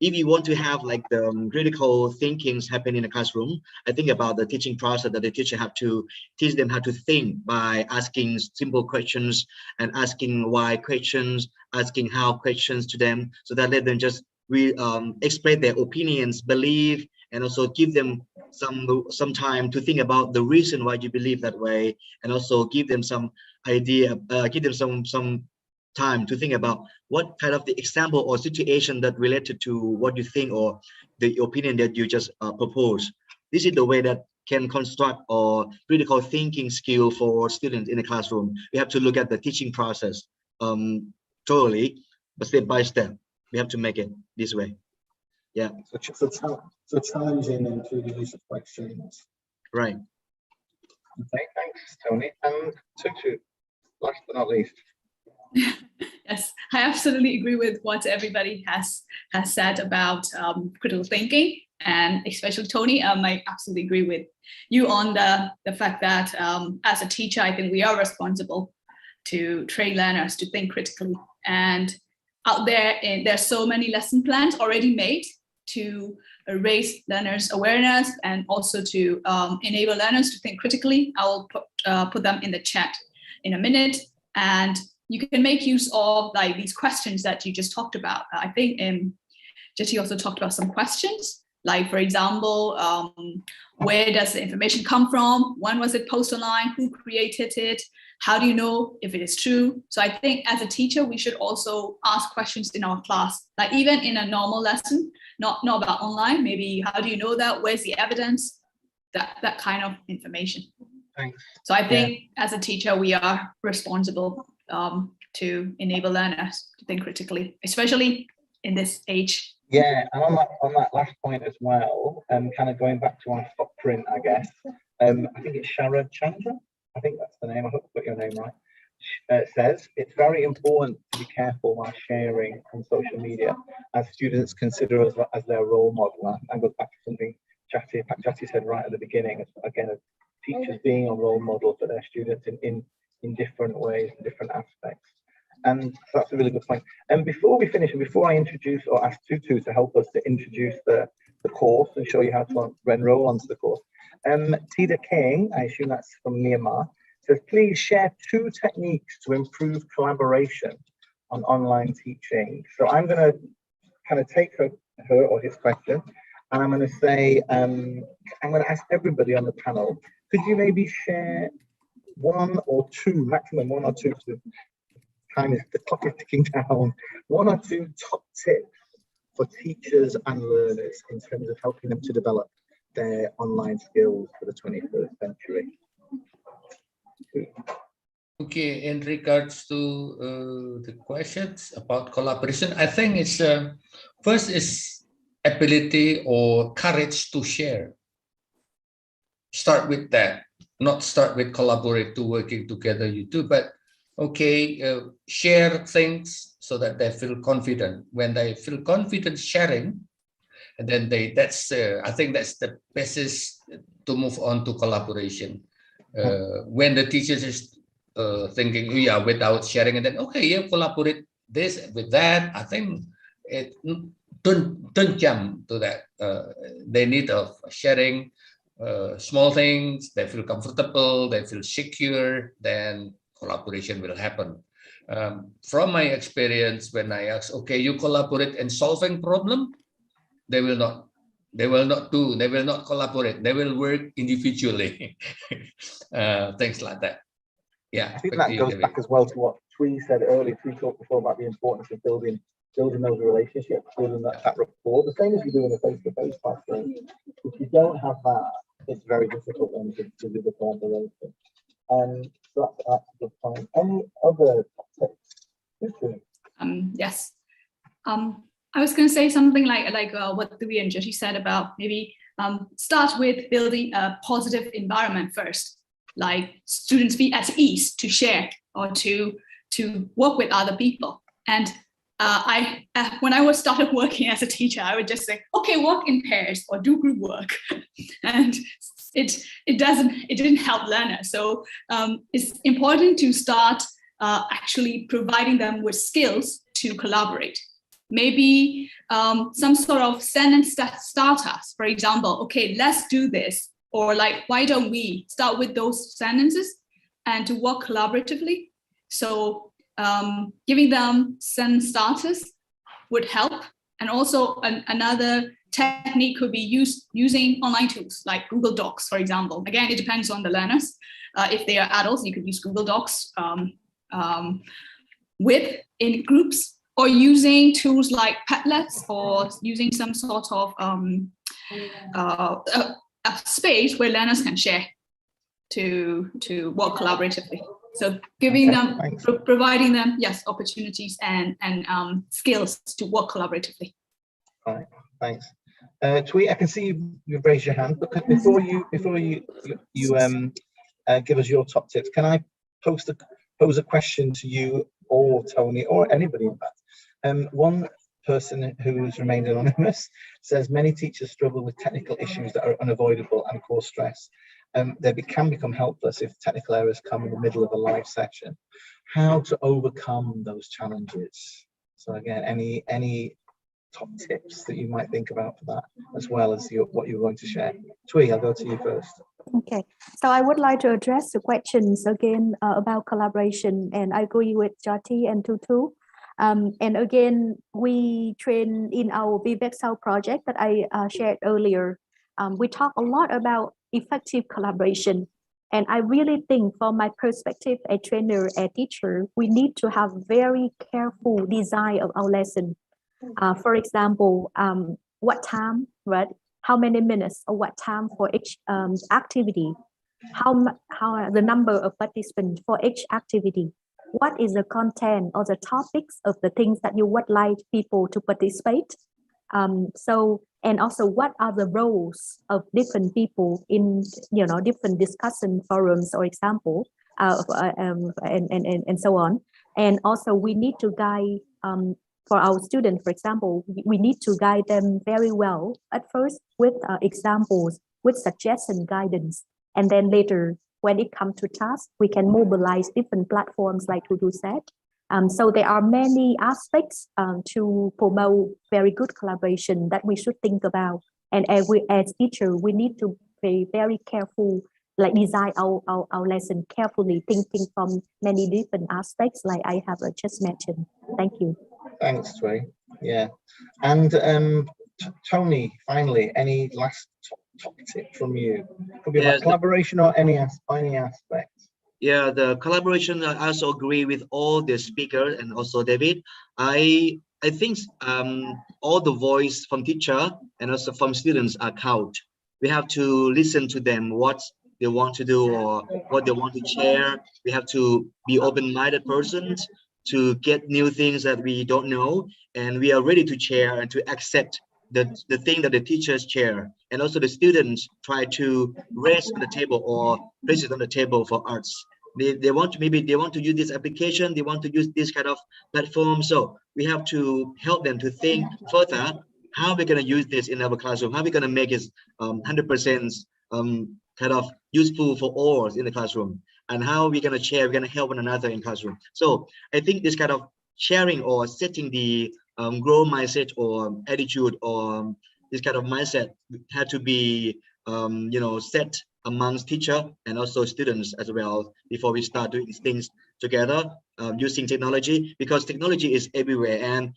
Speaker 5: If you want to have like the critical thinkings happen in the classroom, I think about the teaching process that the teacher have to teach them how to think by asking simple questions and asking why questions, asking how questions to them, so that let them just explain their opinions, belief, and also give them some time to think about the reason why you believe that way, and also give them some idea, give them some time to think about what kind of the example or situation that related to what you think or the opinion that you just propose. This is the way that can construct or critical thinking skill for students in the classroom. We have to look at the teaching process thoroughly, but step by step. We have to make it this way. Yeah.
Speaker 1: So challenging them through the use of questions.
Speaker 5: Right.
Speaker 1: Okay, thanks, Tony. And Tutu, last but not least.
Speaker 4: Yes, I absolutely agree with what everybody has said about critical thinking, and especially Tony. I absolutely agree with you on the fact that as a teacher, I think we are responsible to train learners to think critically. And out there, there's so many lesson plans already made to raise learners' awareness and also to enable learners to think critically. I will put them in the chat in a minute, and you can make use of like these questions that you just talked about. I think Jyoti also talked about some questions, like for example, where does the information come from? When was it posted online? Who created it? How do you know if it is true? So I think as a teacher, we should also ask questions in our class, like even in a normal lesson, not about online. Maybe how do you know that? Where's the evidence? That kind of information.
Speaker 1: Thanks.
Speaker 4: So I think as a teacher, we are responsible to enable learners to think critically, especially in this age.
Speaker 1: Yeah, and on that last point as well, kind of going back to our footprint, I guess. I think it's Sharad Chandra. I think that's the name. I hope I got your name right. Says it's very important to be careful while sharing on social media, as students consider us as their role model. And goes back to something Jyoti said right at the beginning. Again, teachers being a role model for their students in different ways, in different aspects. And so that's a really good point. And before we finish, and before I introduce or ask Tutu to help us to introduce the course and show you how to enroll onto the course, Tida King, I assume that's from Myanmar, says, please share 2 techniques to improve collaboration on online teaching. So I'm going to kind of take her or his question, and I'm going to say, I'm going to ask everybody on the panel, could you maybe share 1 or 2, maximum 1 or 2, the clock is ticking down, 1 or 2 top tips for teachers and learners in terms of helping them to develop their online skills for the 21st century.
Speaker 3: Okay, in regards to the questions about collaboration, I think it's first is ability or courage to share. Start with that, not start with collaborate to working together, you do, but okay, share things so that they feel confident. When they feel confident sharing, and then I think that's the basis to move on to collaboration. When the teachers is thinking, yeah, without sharing, and then okay, yeah, collaborate this with that. I think it don't jump to that. They need of sharing small things. They feel comfortable. They feel secure. Then collaboration will happen. From my experience, when I ask, okay, you collaborate in solving problem, they will not collaborate. They will work individually. Things like that. Yeah,
Speaker 1: I think that goes back as well to what Twee said earlier. Twee talked before about the importance of building those relationships, building that rapport. The same as you do in a face-to-face classroom. If you don't have that, it's very difficult then to do the collaboration. So that's a good point. Any other tips?
Speaker 4: Yes. I was going to say something like what Twee and Jyoti said about maybe start with building a positive environment first, like students be at ease to share or to work with other people. And when I started working as a teacher, I would just say, okay, work in pairs or do group work, and it didn't help learners. So it's important to start actually providing them with skills to collaborate. Maybe some sort of sentence starters, for example, okay, let's do this, or like, why don't we start with those sentences and to work collaboratively. So giving them sentence starters would help. And also another technique could be using online tools like Google Docs, for example. Again, it depends on the learners. If they are adults, you could use Google Docs. with in groups, or using tools like Padlets, or using some sort of a space where learners can share to work collaboratively. So giving them, providing them, yes, opportunities and skills to work collaboratively.
Speaker 1: Right, thanks. Tweet, I can see you've raised your hand, but before you give us your top tips, can I pose a question to you or Tony or anybody in fact? One person who's remained anonymous says many teachers struggle with technical issues that are unavoidable and cause stress. They can become helpless if technical errors come in the middle of a live session. How to overcome those challenges? So again, any top tips that you might think about for that, as well as what you're going to share? Tui, I'll go to you first.
Speaker 2: Okay, so I would like to address the questions again about collaboration, and I agree with Jati and Tutu. And again, we train in our VVEXL project that I shared earlier. We talk a lot about effective collaboration. And I really think from my perspective, a trainer, a teacher, we need to have very careful design of our lesson. For example, what time, right? How many minutes or what time for each activity? How the number of participants for each activity? What is the content or the topics of the things that you would like people to participate? And also what are the roles of different people in different discussion forums, or example, and so on. And also we need to guide for our students, for example, we need to guide them very well at first with examples, with suggestion guidance, and then later when it comes to tasks, we can mobilize different platforms like Tutu said. So there are many aspects to promote very good collaboration that we should think about. And as teacher, we need to be very careful, like design our lesson carefully, thinking from many different aspects, like I have just mentioned. Thank you.
Speaker 1: Thanks, Tui. Yeah, and Tony, finally, any last top tip from you? Could be about collaboration or any aspect.
Speaker 5: Yeah, the collaboration, I also agree with all the speakers and also David. I think all the voice from teacher and also from students are count. We have to listen to them, what they want to do or what they want to share. We have to be open-minded persons to get new things that we don't know, and we are ready to share and to accept the thing that the teachers share, and also the students try to raise on the table or place it on the table for us. They want to, maybe they want to use this application, they want to use this kind of platform, so we have to help them to think further how we're going to use this in our classroom, how we're going to make it 100% kind of useful for all in the classroom, and how we're going to share, we're going to help one another in classroom. So I think this kind of sharing or setting the growth mindset or attitude or this kind of mindset had to be set amongst teacher and also students as well before we start doing things together using technology, because technology is everywhere and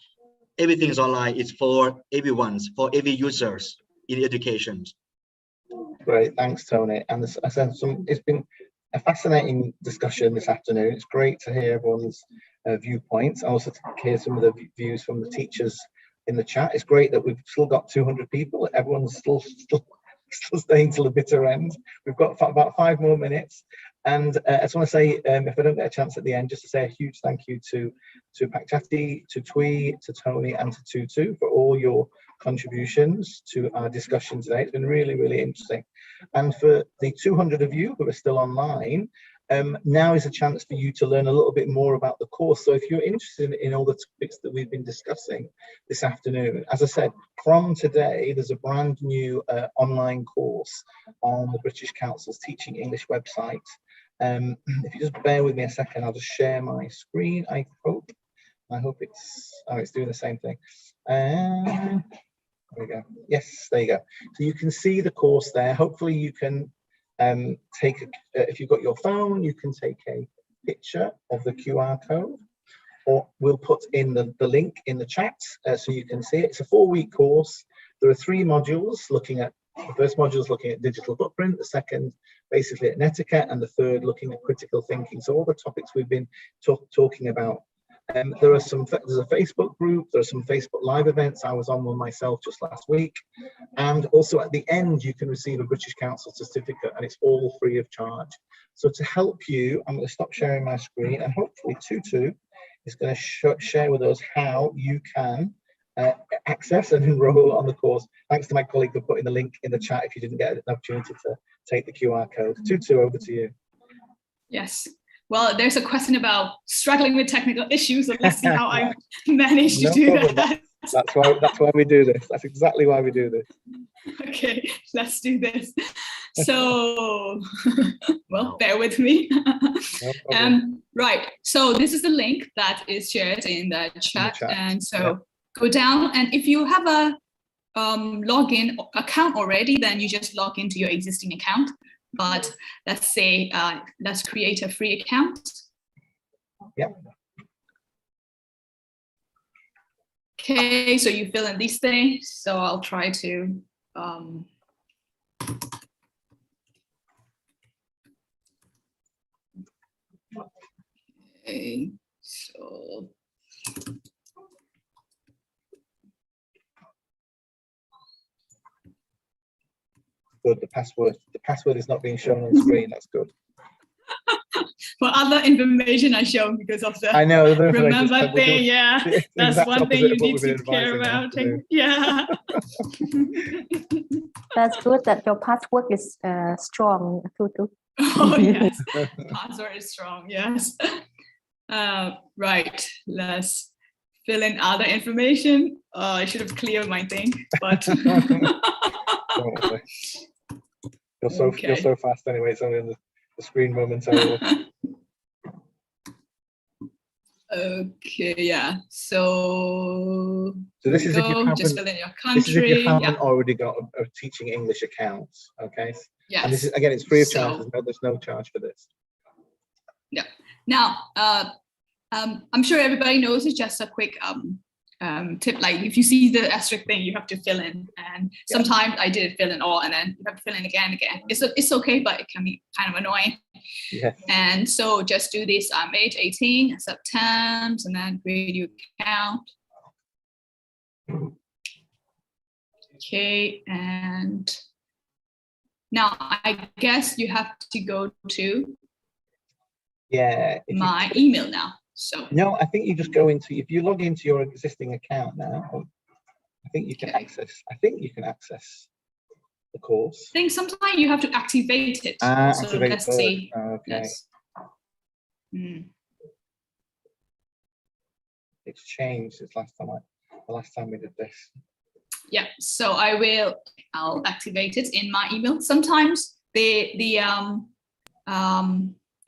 Speaker 5: everything is online. It's for everyone's, for every users in education.
Speaker 1: Great, thanks, Tony. And it's been a fascinating discussion this afternoon. It's great to hear everyone's viewpoints, also to hear some of the views from the teachers in the chat. It's great that we've still got 200 people. Everyone's still staying till the bitter end. We've got about 5 more minutes, and I just want to say, if I don't get a chance at the end, just to say a huge thank you to Pakchati, to Tui, to Tony, and to Tutu for all your contributions to our discussion today. It's been really, really interesting. And for the 200 of you who are still online, now is a chance for you to learn a little bit more about the course. So if you're interested in all the topics that we've been discussing this afternoon, as I said, from today, there's a brand new online course on the British Council's Teaching English website. If you just bear with me a second, I'll just share my screen, I hope. I hope it's doing the same thing. There we go. Yes, there you go. So you can see the course there. Hopefully you can if you've got your phone, you can take a picture of the QR code, or we'll put in the link in the chat so you can see it. It's a 4-week course. There are 3 modules the first module is looking at digital footprint, the second basically at netiquette, and the third looking at critical thinking. So all the topics we've been talking about There's a Facebook group, there's some Facebook live events. I was on one myself just last week. And also at the end, you can receive a British Council certificate, and it's all free of charge. So to help you, I'm going to stop sharing my screen, and hopefully Tutu is going to share with us how you can access and enroll on the course. Thanks to my colleague for putting the link in the chat if you didn't get an opportunity to take the QR code. Tutu, over to you.
Speaker 4: Yes. Well, there's a question about struggling with technical issues, so let's see how I manage to do that.
Speaker 1: That's why we do this. That's exactly why we do this.
Speaker 4: Okay, let's do this. So, well, bear with me. Right. So this is the link that is shared in the chat, and so go down. And if you have a login account already, then you just log into your existing account. But let's say, let's create a free account.
Speaker 1: Yep.
Speaker 4: Okay, so you fill in these things. So I'll try to. Okay, so.
Speaker 1: Good. The password is not being shown on screen. That's good.
Speaker 4: For other information I show because of the
Speaker 1: I know the
Speaker 4: remember thing, yeah. That's one thing you need to care about. Yeah.
Speaker 2: That's good that your password is strong, Tutu.
Speaker 4: Oh yes, password is strong. Yes. Right. Let's fill in other information. I should have cleared my thing, but.
Speaker 1: You're so fast anyway. It's only on the screen momentarily.
Speaker 4: Okay, yeah. So
Speaker 1: this is if you haven't,
Speaker 4: just fill in your country.
Speaker 1: This is if you haven't already got a teaching English account. Okay.
Speaker 4: Yes.
Speaker 1: And this is, again, it's free of charge. There's no charge for this.
Speaker 4: Yeah. Now, I'm sure everybody knows it's just a quick tip. Like if you see the asterisk thing, you have to fill in, and sometimes I did fill in all, and then you have to fill in again. It's okay, but it can be kind of annoying.
Speaker 1: Yes.
Speaker 4: And so just do this. Age 18, accept terms, and then create your account. Okay, and now I guess you have to go to my email now. So
Speaker 1: no, I think you just go into, if you log into your existing account now, I think you can access the course.
Speaker 4: I think sometimes you have to activate it. So
Speaker 1: activate
Speaker 4: let's
Speaker 1: first.
Speaker 4: see.
Speaker 1: Okay.
Speaker 4: Yes.
Speaker 1: It's changed since the last time we did this.
Speaker 4: Yeah, so I'll activate it in my email. Sometimes the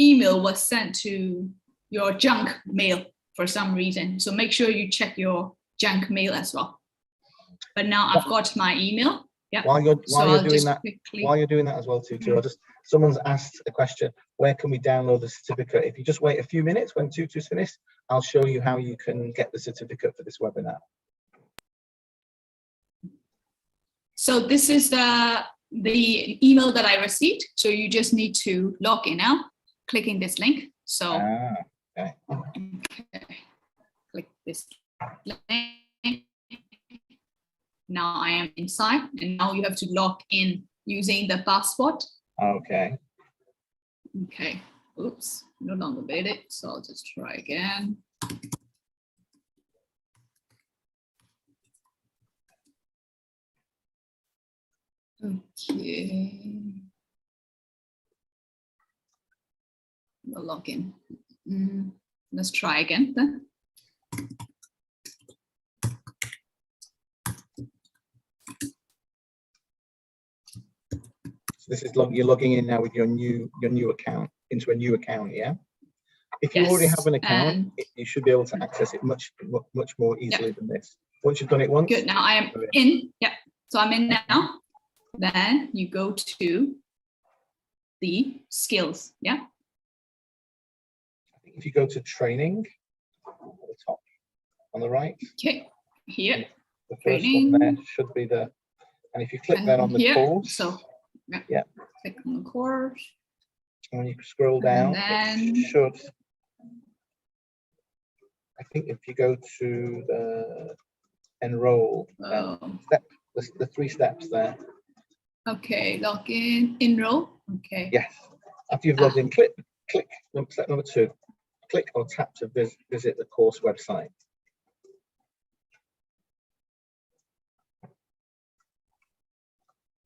Speaker 4: email was sent to your junk mail for some reason. So make sure you check your junk mail as well. But now I've got my email. Yeah.
Speaker 1: While you're doing that as well, Tutu, someone's asked a question, where can we download the certificate? If you just wait a few minutes when Tutu's finished, I'll show you how you can get the certificate for this webinar.
Speaker 4: So this is the email that I received. So you just need to log in now, clicking this link. So
Speaker 1: okay.
Speaker 4: Click this link. Now I am inside, and now you have to log in using the passport.
Speaker 1: Okay.
Speaker 4: Okay. Oops, no longer valid. So I'll just try again. Okay. We'll log in. Let's try again then.
Speaker 1: So this is you're logging in now with your new account into a new account, yeah? If you already have an account, you should be able to access it much more easily than this. Once you've done it once.
Speaker 4: Good. Now I am in. Yeah. So I'm in now. Then you go to the skills. Yeah.
Speaker 1: I think if you go to training at the top on the right.
Speaker 4: Okay. Here.
Speaker 1: The first one there should be the. And if you click then on the course.
Speaker 4: So click on the course.
Speaker 1: And when you scroll down, it should. I think if you go to the enroll, the 3 steps there.
Speaker 4: Okay, log in, enroll. Okay.
Speaker 1: Yes. After you've logged in, click step number 2. Click or tap to visit the course website.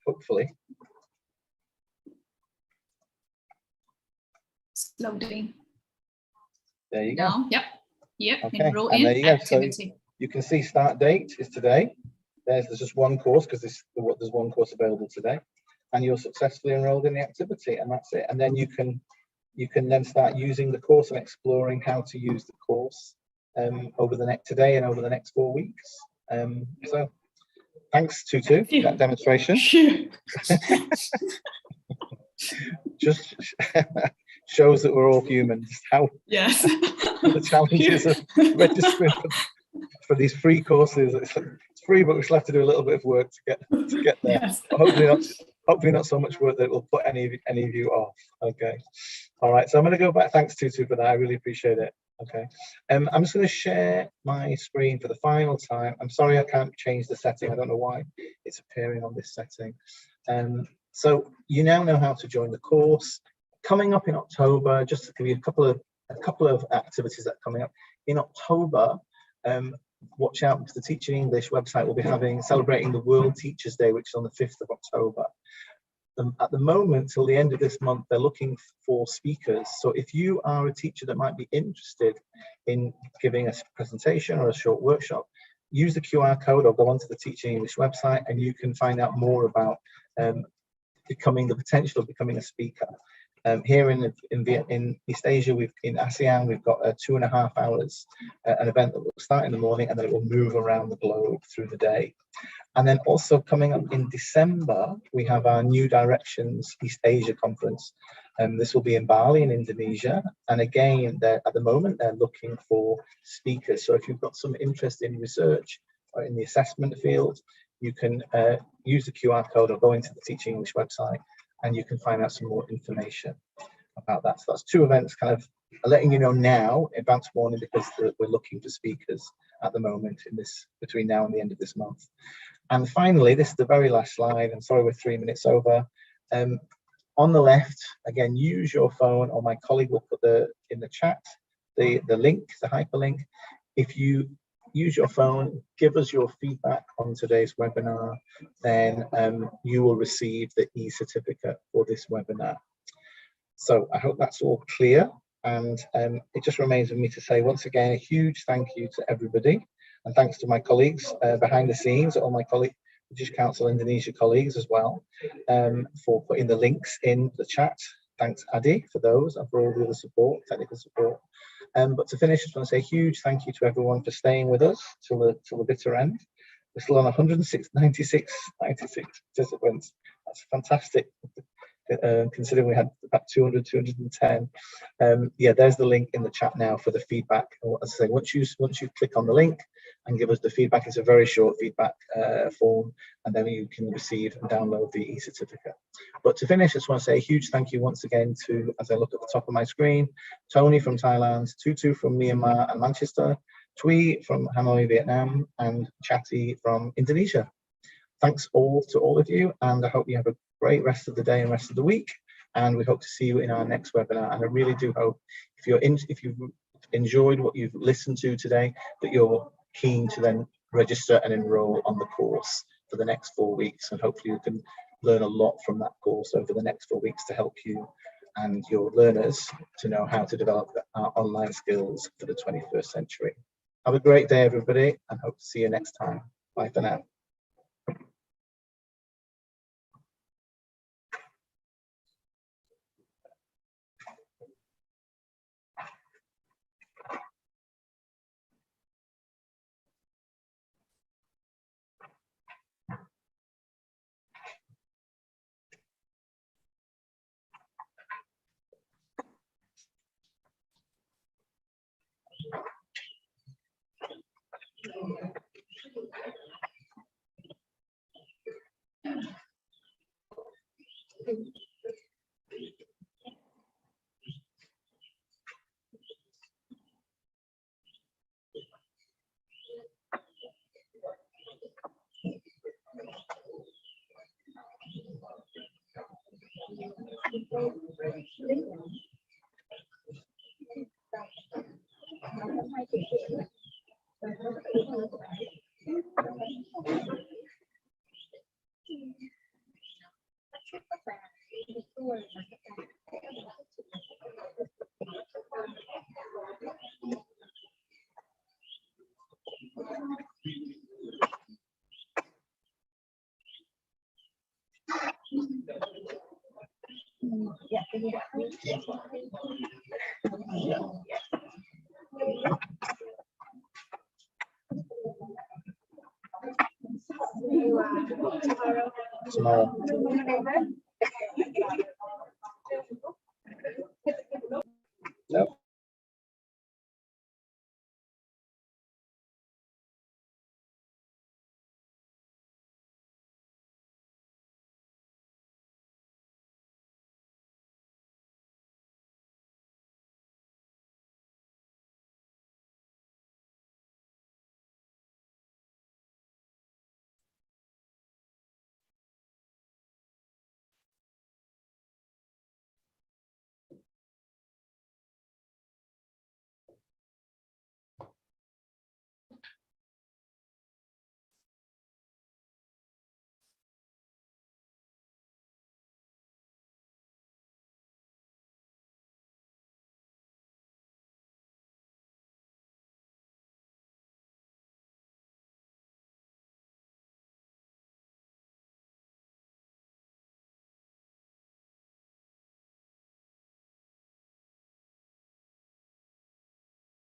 Speaker 1: Hopefully.
Speaker 4: It's loading.
Speaker 1: There you go.
Speaker 4: Now, yep,
Speaker 1: Okay,
Speaker 4: enroll
Speaker 1: and
Speaker 4: in
Speaker 1: there you go.
Speaker 4: activity.
Speaker 1: So you can see start date is today. There's just one course because there's one course available today, and you're successfully enrolled in the activity, and that's it. And then you can then start using the course and exploring how to use the course over the next 4 weeks. So thanks, Tutu, for that demonstration. Just shows that we're all human. Just how the challenges of registering for these free courses. It's free, but we still have to do a little bit of work to get there.
Speaker 4: Yes.
Speaker 1: Hopefully not so much work that will put any of you off. Okay. All right. So I'm going to go back. Thanks, Tutu, for that. I really appreciate it. Okay. I'm just going to share my screen for the final time. I'm sorry I can't change the setting. I don't know why it's appearing on this setting. So you now know how to join the course. Coming up in October, just to give you a couple of activities that are coming up in October. Watch out, because the Teaching English website will be celebrating the World Teachers Day, which is on the 5th of October. At the moment, till the end of this month, they're looking for speakers. So if you are a teacher that might be interested in giving a presentation or a short workshop, use the QR code or go onto the Teaching English website, and you can find out more about the potential of becoming a speaker. Here in East Asia, in ASEAN, we've got 2.5 hours, an event that will start in the morning, and then it will move around the globe through the day. And then also coming up in December, we have our New Directions East Asia conference. This will be in Bali in Indonesia. And again, at the moment, they're looking for speakers. So if you've got some interest in research or in the assessment field, you can use the QR code or go into the Teaching English website, and you can find out some more information about that. So that's 2 events kind of letting you know now, advance warning, because we're looking for speakers at the moment between now and the end of this month. And finally, this is the very last slide. I'm sorry, we're 3 minutes over. On the left, again, use your phone, or my colleague will put in the chat the link, the hyperlink. If you use your phone, give us your feedback on today's webinar, then you will receive the e-certificate for this webinar. So I hope that's all clear, and it just remains for me to say once again a huge thank you to everybody, and thanks to my colleagues behind the scenes, all my British Council Indonesia colleagues as well, for putting the links in the chat. Thanks, Adi, for those, and for all the other support, technical support. But to finish, I just want to say a huge thank you to everyone for staying with us till the bitter end. We're still on 96 participants. That's fantastic, considering we had about 210. Yeah, there's the link in the chat now for the feedback. As I say, once you click on the link and give us the feedback, it's a very short feedback form, and then you can receive and download the e-certificate. But to finish, I just want to say a huge thank you once again to, as I look at the top of my screen, Tony from Thailand, Tutu from Myanmar and Manchester, Tui from Hanoi, Vietnam, and Chatty from Indonesia. Thanks to all of you, and I hope you have a great rest of the day and rest of the week, and we hope to see you in our next webinar. And I really do hope, if you've enjoyed what you've listened to today, that you're keen to then register and enroll on the course for the next 4 weeks, and hopefully you can learn a lot from that course over the next 4 weeks to help you and your learners to know how to develop our online skills for the 21st century. Have a great day, everybody, and hope to see you next time. Bye for now. Tomorrow.